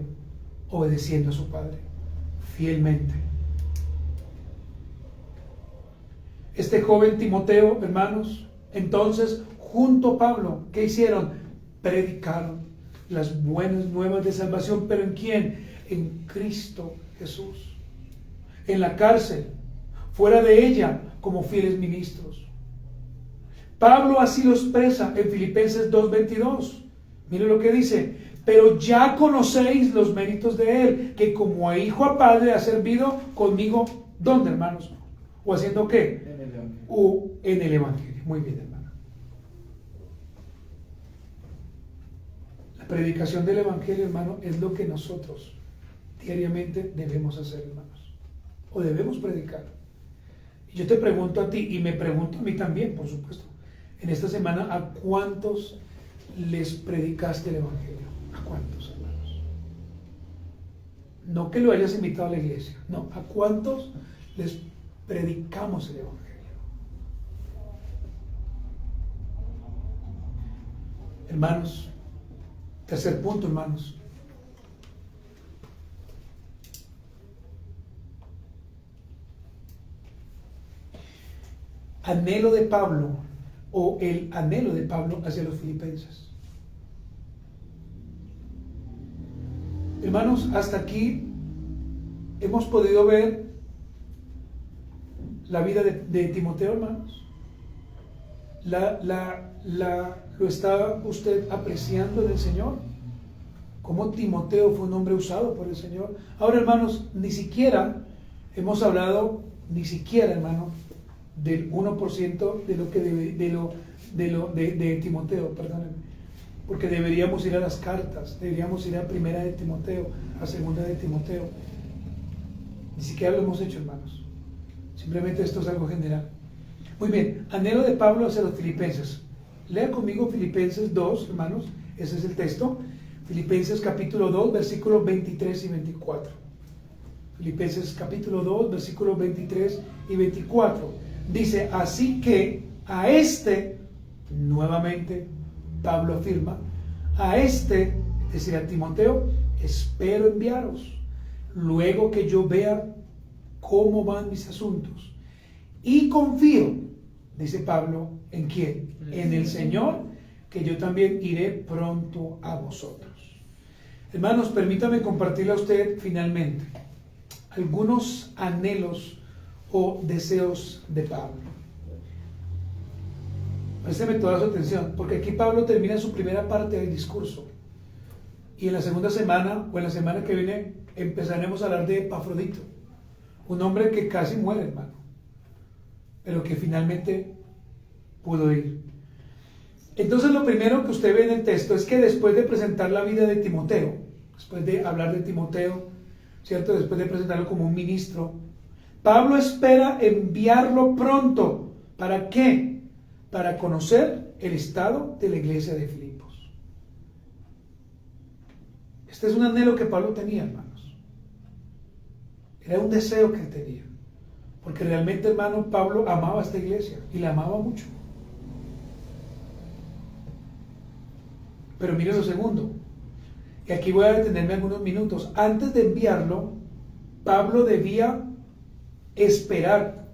obedeciendo a su padre fielmente. Este joven Timoteo, hermanos, entonces junto a Pablo, ¿qué hicieron? Predicaron las buenas nuevas de salvación. ¿Pero en quién? En Cristo Jesús. En la cárcel, fuera de ella, como fieles ministros. Pablo así lo expresa en Filipenses 2:22. Mire lo que dice: pero ya conocéis los méritos de él, que como hijo a padre ha servido conmigo. ¿Dónde, hermanos? ¿O haciendo qué? En el Evangelio. O en el Evangelio. Muy bien, hermano. La predicación del Evangelio, hermano, es lo que nosotros diariamente debemos hacer, hermanos. O debemos predicar. Y yo te pregunto a ti, y me pregunto a mí también, por supuesto, en esta semana, ¿a cuántos les predicaste el Evangelio? ¿A cuántos, hermanos? No que lo hayas invitado a la iglesia, no, ¿a cuántos les predicamos el Evangelio? Hermanos, tercer punto, hermanos. Anhelo de Pablo, o el anhelo de Pablo hacia los filipenses. Hermanos, hasta aquí hemos podido ver la vida de Timoteo, hermanos. ¿Lo está usted apreciando del Señor? Cómo Timoteo fue un hombre usado por el Señor. Ahora, hermanos, ni siquiera hemos hablado, hermano, del 1% de lo que de Timoteo, perdónenme, porque deberíamos ir a las cartas, deberíamos ir a primera de Timoteo, a segunda de Timoteo. Ni siquiera lo hemos hecho, hermanos. Simplemente esto es algo general. Muy bien, anhelo de Pablo hacia los filipenses. Lea conmigo Filipenses 2, hermanos, ese es el texto. Filipenses capítulo 2, versículos 23 y 24. Filipenses capítulo 2, versículos 23 y 24. Dice, así que a nuevamente Pablo afirma, es decir, a Timoteo, espero enviaros, luego que yo vea cómo van mis asuntos. Y confío, dice Pablo, ¿en quién? En el Señor, que yo también iré pronto a vosotros. Hermanos, permítame compartirle a usted finalmente algunos anhelos o deseos de Pablo. Présteme toda su atención, porque aquí Pablo termina su primera parte del discurso. Y en la segunda semana, o en la semana que viene, empezaremos a hablar de Epafrodito, un hombre que casi muere, hermano, pero que finalmente pudo ir. Entonces, lo primero que usted ve en el texto es que después de presentar la vida de Timoteo, después de hablar de Timoteo, ¿cierto? Después de presentarlo como un ministro, Pablo espera enviarlo pronto. ¿Para qué? Para conocer el estado de la iglesia de Filipos. Este es un anhelo que Pablo tenía, hermanos. Era un deseo que él tenía. Porque realmente, hermano, Pablo amaba a esta iglesia y la amaba mucho. Pero mire lo segundo. Y aquí voy a detenerme algunos minutos. Antes de enviarlo, Pablo debía esperar.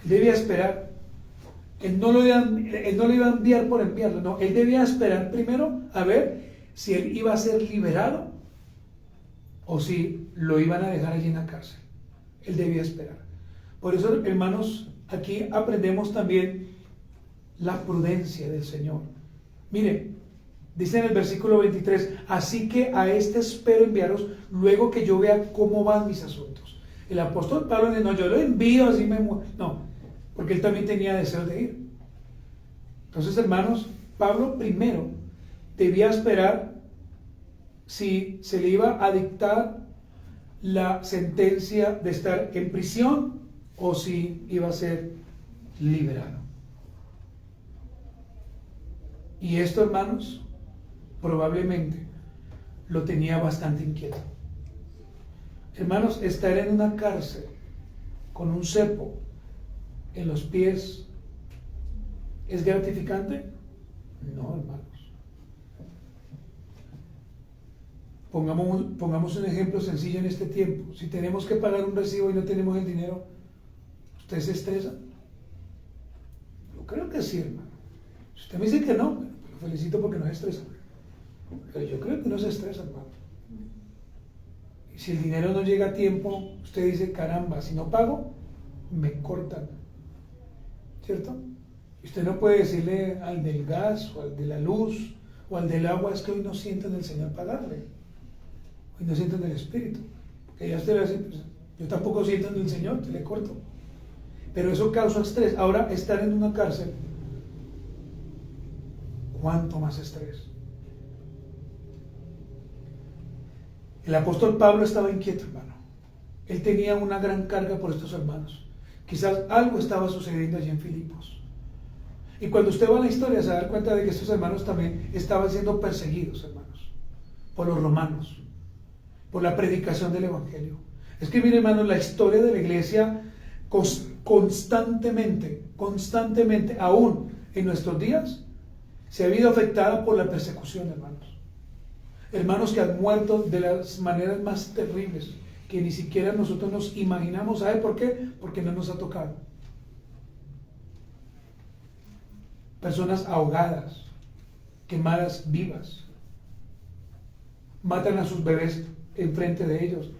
Debía esperar. Él no lo iba a enviar por enviarlo, no. Él debía esperar primero a ver si él iba a ser liberado o si lo iban a dejar allí en la cárcel. Él debía esperar. Por eso, hermanos, aquí aprendemos también la prudencia del Señor. Mire, dice en el versículo 23, así que a espero enviaros luego que yo vea cómo van mis asuntos. El apóstol Pablo dice, no, yo lo envío, así me muero. No, porque él también tenía deseos de ir. Entonces, hermanos, Pablo primero debía esperar si se le iba a dictar la sentencia de estar en prisión o si iba a ser liberado. Y esto, hermanos, probablemente lo tenía bastante inquieto. Hermanos, estar en una cárcel con un cepo en los pies, ¿es gratificante? No, hermanos. Pongamos un ejemplo sencillo en este tiempo. Si tenemos que pagar un recibo y no tenemos el dinero, ¿usted se estresa? Yo creo que sí, hermano. Si usted me dice que no, lo felicito porque no se estresa. Pero yo creo que no se estresa, hermano. Y si el dinero no llega a tiempo, usted dice, caramba, si no pago, me cortan. ¿Cierto? Y usted no puede decirle al del gas, o al de la luz, o al del agua, es que hoy no siento en el Señor pagarle. Hoy no siento en el Espíritu. Porque ya usted le va a decir, pues, yo tampoco siento en el Señor, te le corto. Pero eso causa estrés. Ahora, estar en una cárcel, ¿cuánto más estrés? El apóstol Pablo estaba inquieto, hermano. Él tenía una gran carga por estos hermanos. Quizás algo estaba sucediendo allí en Filipos. Y cuando usted va a la historia se da cuenta de que estos hermanos también estaban siendo perseguidos, hermanos, por los romanos, por la predicación del Evangelio. Es que mire, hermanos, la historia de la iglesia constantemente, aún en nuestros días, se ha visto afectada por la persecución, hermanos. Hermanos que han muerto de las maneras más terribles, que ni siquiera nosotros nos imaginamos. ¿Sabe por qué? Porque no nos ha tocado. Personas ahogadas, quemadas vivas, matan a sus bebés enfrente de ellos.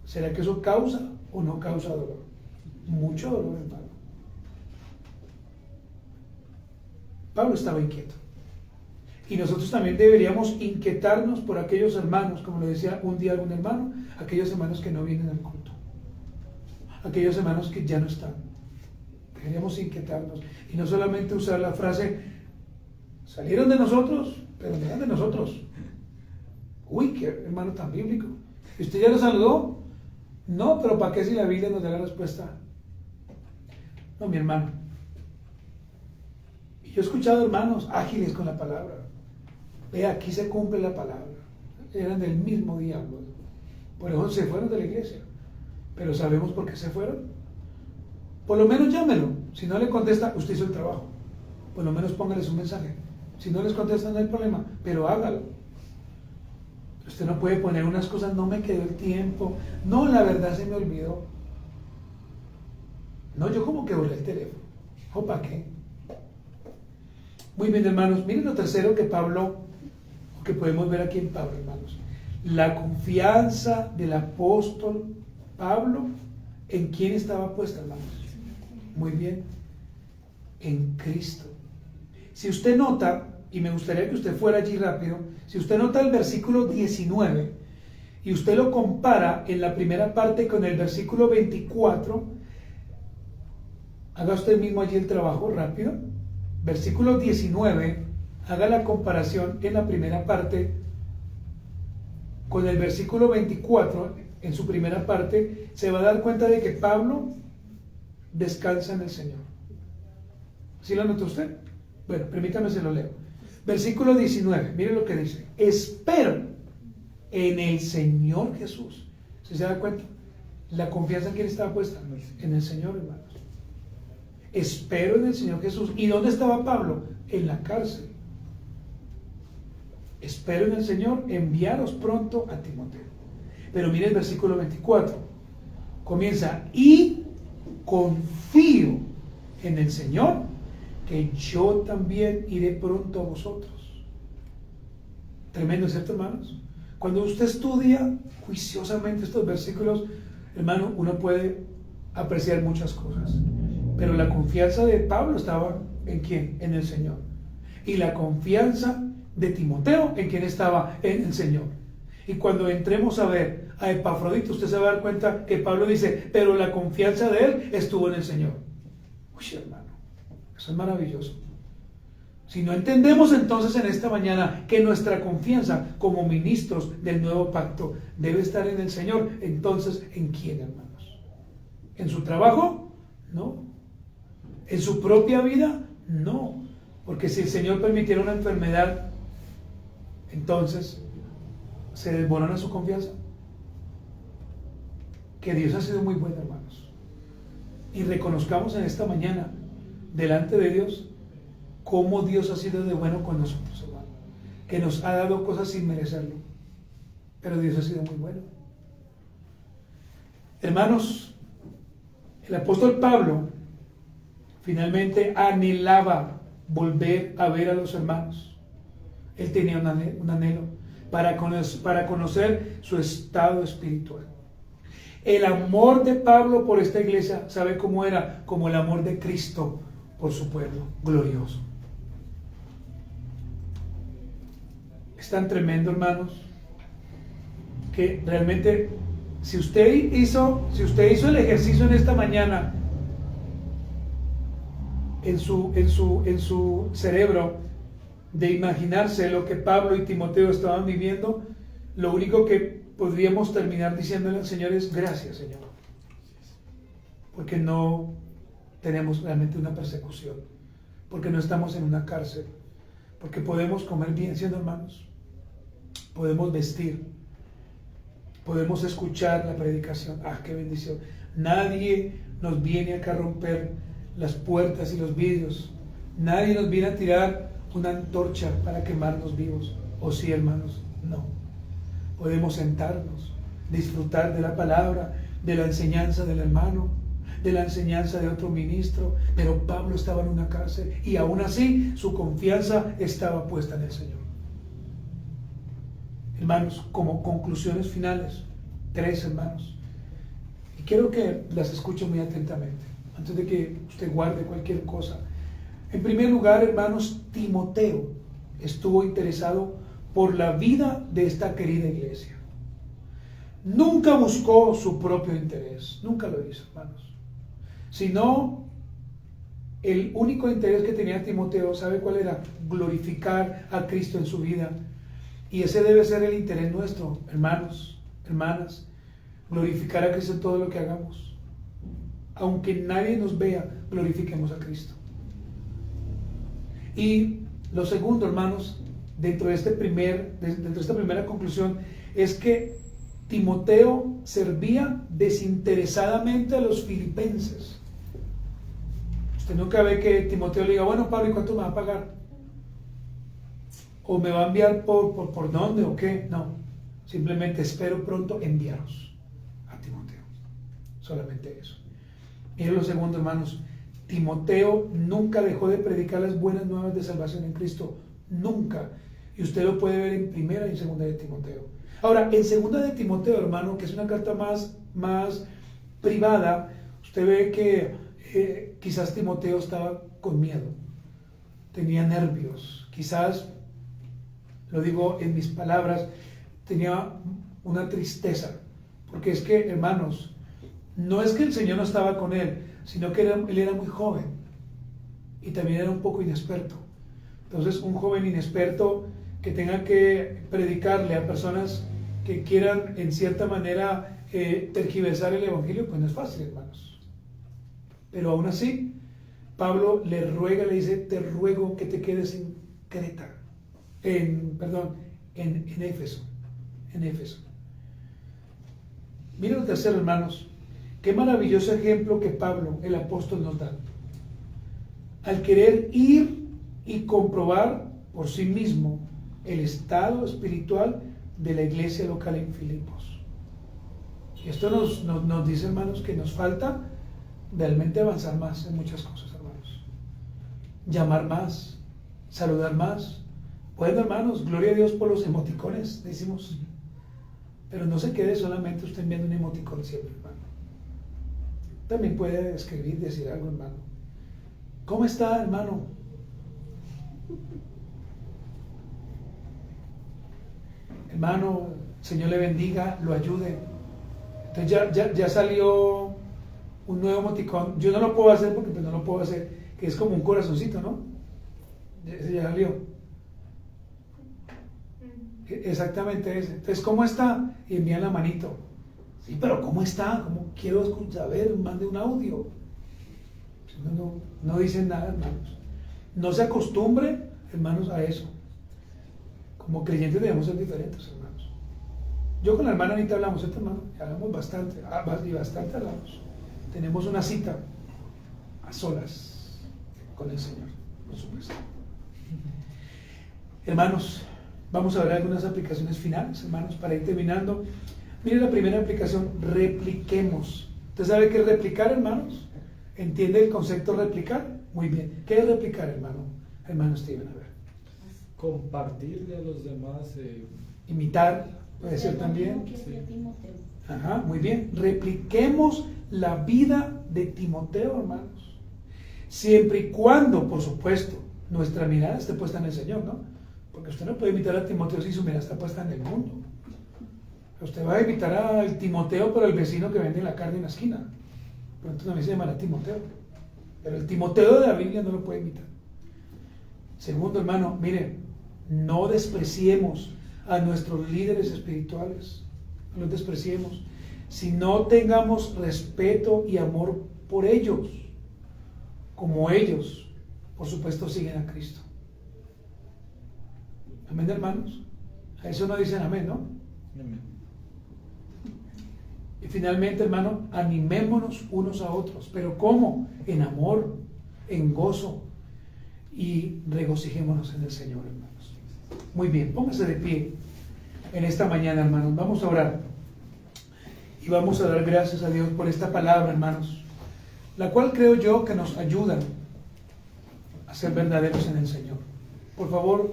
¿Será que eso causa o no causa dolor? Mucho dolor, hermano. Pablo estaba inquieto. Y nosotros también deberíamos inquietarnos por aquellos hermanos, como lo decía un día algún hermano, aquellos hermanos que no vienen al culto, aquellos hermanos que ya no están. Deberíamos inquietarnos y no solamente usar la frase, salieron de nosotros, pero no eran de nosotros. Uy, qué hermano tan bíblico. ¿Y usted ya lo saludó? No, pero ¿para qué si la Biblia nos da la respuesta? No, mi hermano. Y yo he escuchado hermanos ágiles con la palabra. Vea, aquí se cumple la palabra. Eran del mismo diablo. Por eso se fueron de la iglesia. Pero ¿sabemos por qué se fueron? Por lo menos llámelo. Si no le contesta, usted hizo el trabajo. Por lo menos póngales un mensaje. Si no les contesta, no hay problema, pero hágalo. Usted no puede poner unas cosas, no me quedó el tiempo. No, la verdad se me olvidó. No, yo como que borré el teléfono. ¿O para qué? Muy bien, hermanos. Miren lo tercero que Pablo, que podemos ver aquí en Pablo, hermanos. La confianza del apóstol Pablo, ¿en quién estaba puesta, hermanos? Muy bien, en Cristo. Si usted nota, y me gustaría que usted fuera allí rápido, si usted nota el versículo 19 y usted lo compara en la primera parte con el versículo 24, haga usted mismo allí el trabajo rápido. Versículo 19, haga la comparación en la primera parte con el versículo 24, en su primera parte, se va a dar cuenta de que Pablo descansa en el Señor. ¿Sí lo notó usted? Bueno, permítame se lo leo. Versículo 19, mire lo que dice. Espero en el Señor Jesús. ¿Sí se da cuenta? La confianza en quién estaba puesta, en el Señor, hermanos. Espero en el Señor Jesús. ¿Y dónde estaba Pablo? En la cárcel. Espero en el Señor enviaros pronto a Timoteo. Pero mire el versículo 24. Comienza, y confío en el Señor que yo también iré pronto a vosotros. Tremendo, ¿cierto, hermanos? Cuando usted estudia juiciosamente estos versículos, hermano, uno puede apreciar muchas cosas. Pero la confianza de Pablo estaba ¿en quién? En el Señor. Y la confianza de Timoteo, ¿en quién estaba? En el Señor. Y cuando entremos a ver a Epafrodito, usted se va a dar cuenta que Pablo dice, pero la confianza de él estuvo en el Señor. Uy, hermano, eso es maravilloso. Si no entendemos entonces en esta mañana que nuestra confianza como ministros del nuevo pacto debe estar en el Señor, entonces ¿en quién, hermanos? ¿En su trabajo? No. ¿En su propia vida? No. Porque si el Señor permitiera una enfermedad, entonces ¿se desborona su confianza? Que Dios ha sido muy bueno, hermanos. Y reconozcamos en esta mañana, delante de Dios, cómo Dios ha sido de bueno con nosotros, hermano. Que nos ha dado cosas sin merecerlo. Pero Dios ha sido muy bueno. Hermanos, el apóstol Pablo finalmente anhelaba volver a ver a los hermanos. Él tenía un anhelo para conocer su estado espiritual. El amor de Pablo por esta iglesia, ¿sabe cómo era? Como el amor de Cristo por su pueblo, glorioso. Es tan tremendo, hermanos, que realmente si usted hizo el ejercicio en esta mañana en su cerebro de imaginarse lo que Pablo y Timoteo estaban viviendo, lo único que podríamos terminar diciéndole al Señor es gracias, Señor, porque no tenemos realmente una persecución, porque no estamos en una cárcel, porque podemos comer bien siendo hermanos, podemos vestir, podemos escuchar la predicación. ¡Ah, qué bendición! Nadie nos viene acá a romper las puertas y los vidrios, nadie nos viene a tirar una antorcha para quemarnos vivos. ¿O sí, hermanos? No. Podemos sentarnos, disfrutar de la palabra, de la enseñanza del hermano, de la enseñanza de otro ministro, pero Pablo estaba en una cárcel y aún así su confianza estaba puesta en el Señor. Hermanos, como conclusiones finales, 3, hermanos, y quiero que las escuchen muy atentamente antes de que usted guarde cualquier cosa. En primer lugar, hermanos, Timoteo estuvo interesado por la vida de esta querida iglesia. Nunca buscó su propio interés, nunca lo hizo, hermanos, sino el único interés que tenía Timoteo, ¿sabe cuál era? Glorificar a Cristo en su vida. Y ese debe ser el interés nuestro, hermanos, hermanas, glorificar a Cristo en todo lo que hagamos. aunque nadie nos vea, glorifiquemos a Cristo. Y lo segundo, hermanos, dentro de esta primera conclusión, es que Timoteo servía desinteresadamente a los filipenses. Usted nunca ve que Timoteo le diga, bueno, Pablo, ¿y cuánto me va a pagar? ¿O me va a enviar por dónde o qué? No, simplemente espero pronto enviaros a Timoteo. Solamente eso. Miren lo segundo, hermanos. Timoteo nunca dejó de predicar las buenas nuevas de salvación en Cristo. Nunca. Y usted lo puede ver en primera y en segunda de Timoteo. Ahora, en segunda de Timoteo, hermano, que es una carta más privada, usted ve que quizás Timoteo estaba con miedo. Tenía nervios. Quizás, lo digo en mis palabras, tenía una tristeza. Porque es que, hermanos, no es que el Señor no estaba con él, sino que él era muy joven y también era un poco inexperto. Entonces, un joven inexperto que tenga que predicarle a personas que quieran en cierta manera tergiversar el evangelio, pues no es fácil, hermanos. Pero aún así, Pablo le ruega, le dice, te ruego que te quedes en Creta, en Éfeso. En Éfeso. Miren lo tercero, hermanos. Qué maravilloso ejemplo que Pablo, el apóstol, nos da. Al querer ir y comprobar por sí mismo el estado espiritual de la iglesia local en Filipos. Y esto nos dice, hermanos, que nos falta realmente avanzar más en muchas cosas, hermanos. Llamar más, saludar más. Bueno, hermanos, gloria a Dios por los emoticones, decimos. Pero no se quede solamente usted viendo un emoticón siempre, hermano. También puede escribir, decir algo, hermano. ¿Cómo está, hermano? Hermano, Señor le bendiga, lo ayude. Entonces ya salió un nuevo emoticón. Yo no lo puedo hacer porque pues no lo puedo hacer, que es como un corazoncito, ¿no? Ese ya salió. Exactamente ese. Entonces, ¿cómo está? Y envían la manito. Sí, pero ¿cómo está? ¿Cómo quiero escuchar? A ver, mande un audio. No dicen nada, hermanos. No se acostumbre, hermanos, a eso. Como creyentes debemos ser diferentes, hermanos. Yo con la hermana Anita hablamos, hermano, hablamos bastante, y bastante hablamos. Tenemos una cita a solas con el Señor, por supuesto. Hermanos, vamos a ver algunas aplicaciones finales, hermanos, para ir terminando. Mire la primera aplicación, repliquemos. ¿Usted sabe qué es replicar, hermanos? ¿Entiende el concepto replicar? Muy bien. ¿Qué es replicar, hermano? Hermano Steven, a ver. Compartirle a los demás. Imitar, puede ser también. Sí. Ajá, muy bien. Repliquemos la vida de Timoteo, hermanos. Siempre y cuando, por supuesto, nuestra mirada esté puesta en el Señor, ¿no? Porque usted no puede imitar a Timoteo si su mirada está puesta en el mundo. Usted va a imitar al Timoteo, pero el vecino que vende la carne en la esquina. Pero entonces a mí se llamará Timoteo. Pero el Timoteo de la Biblia no lo puede imitar. Segundo, hermano, mire, no despreciemos a nuestros líderes espirituales. No los despreciemos. Si no tengamos respeto y amor por ellos, como ellos, por supuesto, siguen a Cristo. Amén, hermanos. A eso no dicen amén, ¿no? Amén. Y finalmente, hermano, animémonos unos a otros. ¿Pero cómo? En amor, en gozo, y regocijémonos en el Señor, hermanos. Muy bien, póngase de pie en esta mañana, hermanos. Vamos a orar y vamos a dar gracias a Dios por esta palabra, hermanos, la cual creo yo que nos ayuda a ser verdaderos en el Señor. Por favor,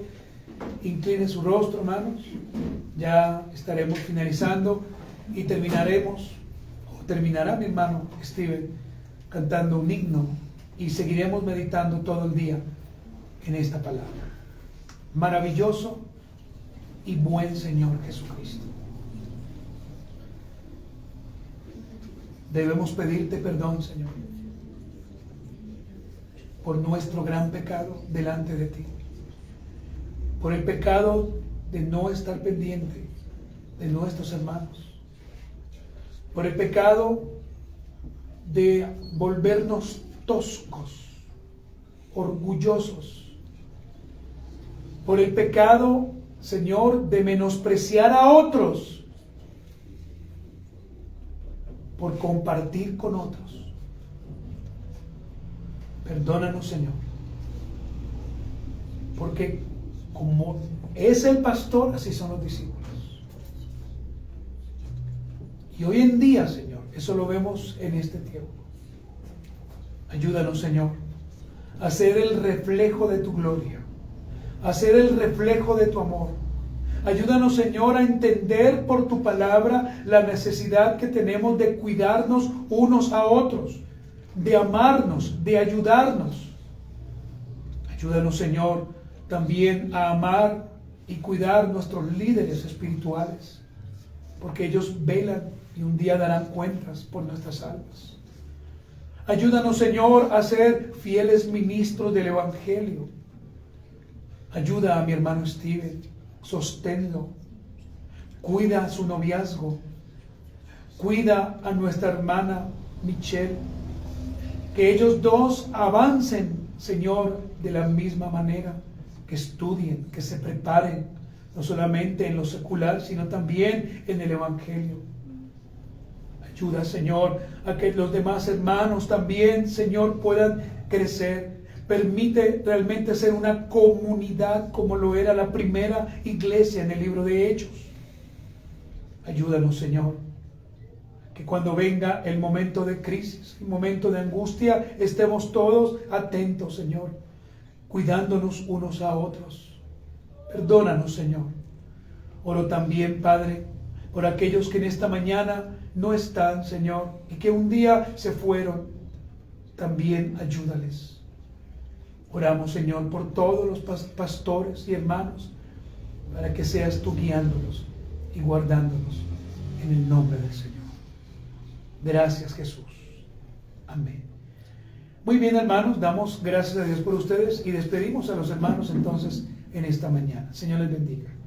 incline su rostro, hermanos. Ya estaremos finalizando y terminará mi hermano Steven cantando un himno y seguiremos meditando todo el día en esta palabra. Maravilloso y buen Señor Jesucristo, debemos pedirte perdón, Señor, por nuestro gran pecado delante de ti, por el pecado de no estar pendiente de nuestros hermanos, por el pecado de volvernos toscos, orgullosos, por el pecado, Señor, de menospreciar a otros, por compartir con otros. Perdónanos, Señor, porque como es el pastor, así son los discípulos. Y hoy en día, Señor, eso lo vemos en este tiempo. Ayúdanos, Señor, a ser el reflejo de tu gloria, a ser el reflejo de tu amor. Ayúdanos, Señor, a entender por tu palabra la necesidad que tenemos de cuidarnos unos a otros, de amarnos, de ayudarnos. Ayúdanos, Señor, también a amar y cuidar nuestros líderes espirituales, porque ellos velan y un día darán cuentas por nuestras almas. Ayúdanos, Señor, a ser fieles ministros del Evangelio. Ayuda a mi hermano Steven, sosténlo, cuida a su noviazgo, cuida a nuestra hermana Michelle, que ellos dos avancen, Señor, de la misma manera, que estudien, que se preparen, no solamente en lo secular, sino también en el Evangelio. Ayuda, Señor, a que los demás hermanos también, Señor, puedan crecer. Permite realmente ser una comunidad como lo era la primera iglesia en el libro de Hechos. Ayúdanos, Señor, que cuando venga el momento de crisis, el momento de angustia, estemos todos atentos, Señor, cuidándonos unos a otros. Perdónanos, Señor. Oro también, Padre, por aquellos que en esta mañana no están, Señor, y que un día se fueron. También ayúdales. Oramos, Señor, por todos los pastores y hermanos, para que seas tú guiándolos y guardándolos en el nombre del Señor. Gracias, Jesús. Amén. Muy bien, hermanos, damos gracias a Dios por ustedes y despedimos a los hermanos entonces en esta mañana. Señor les bendiga.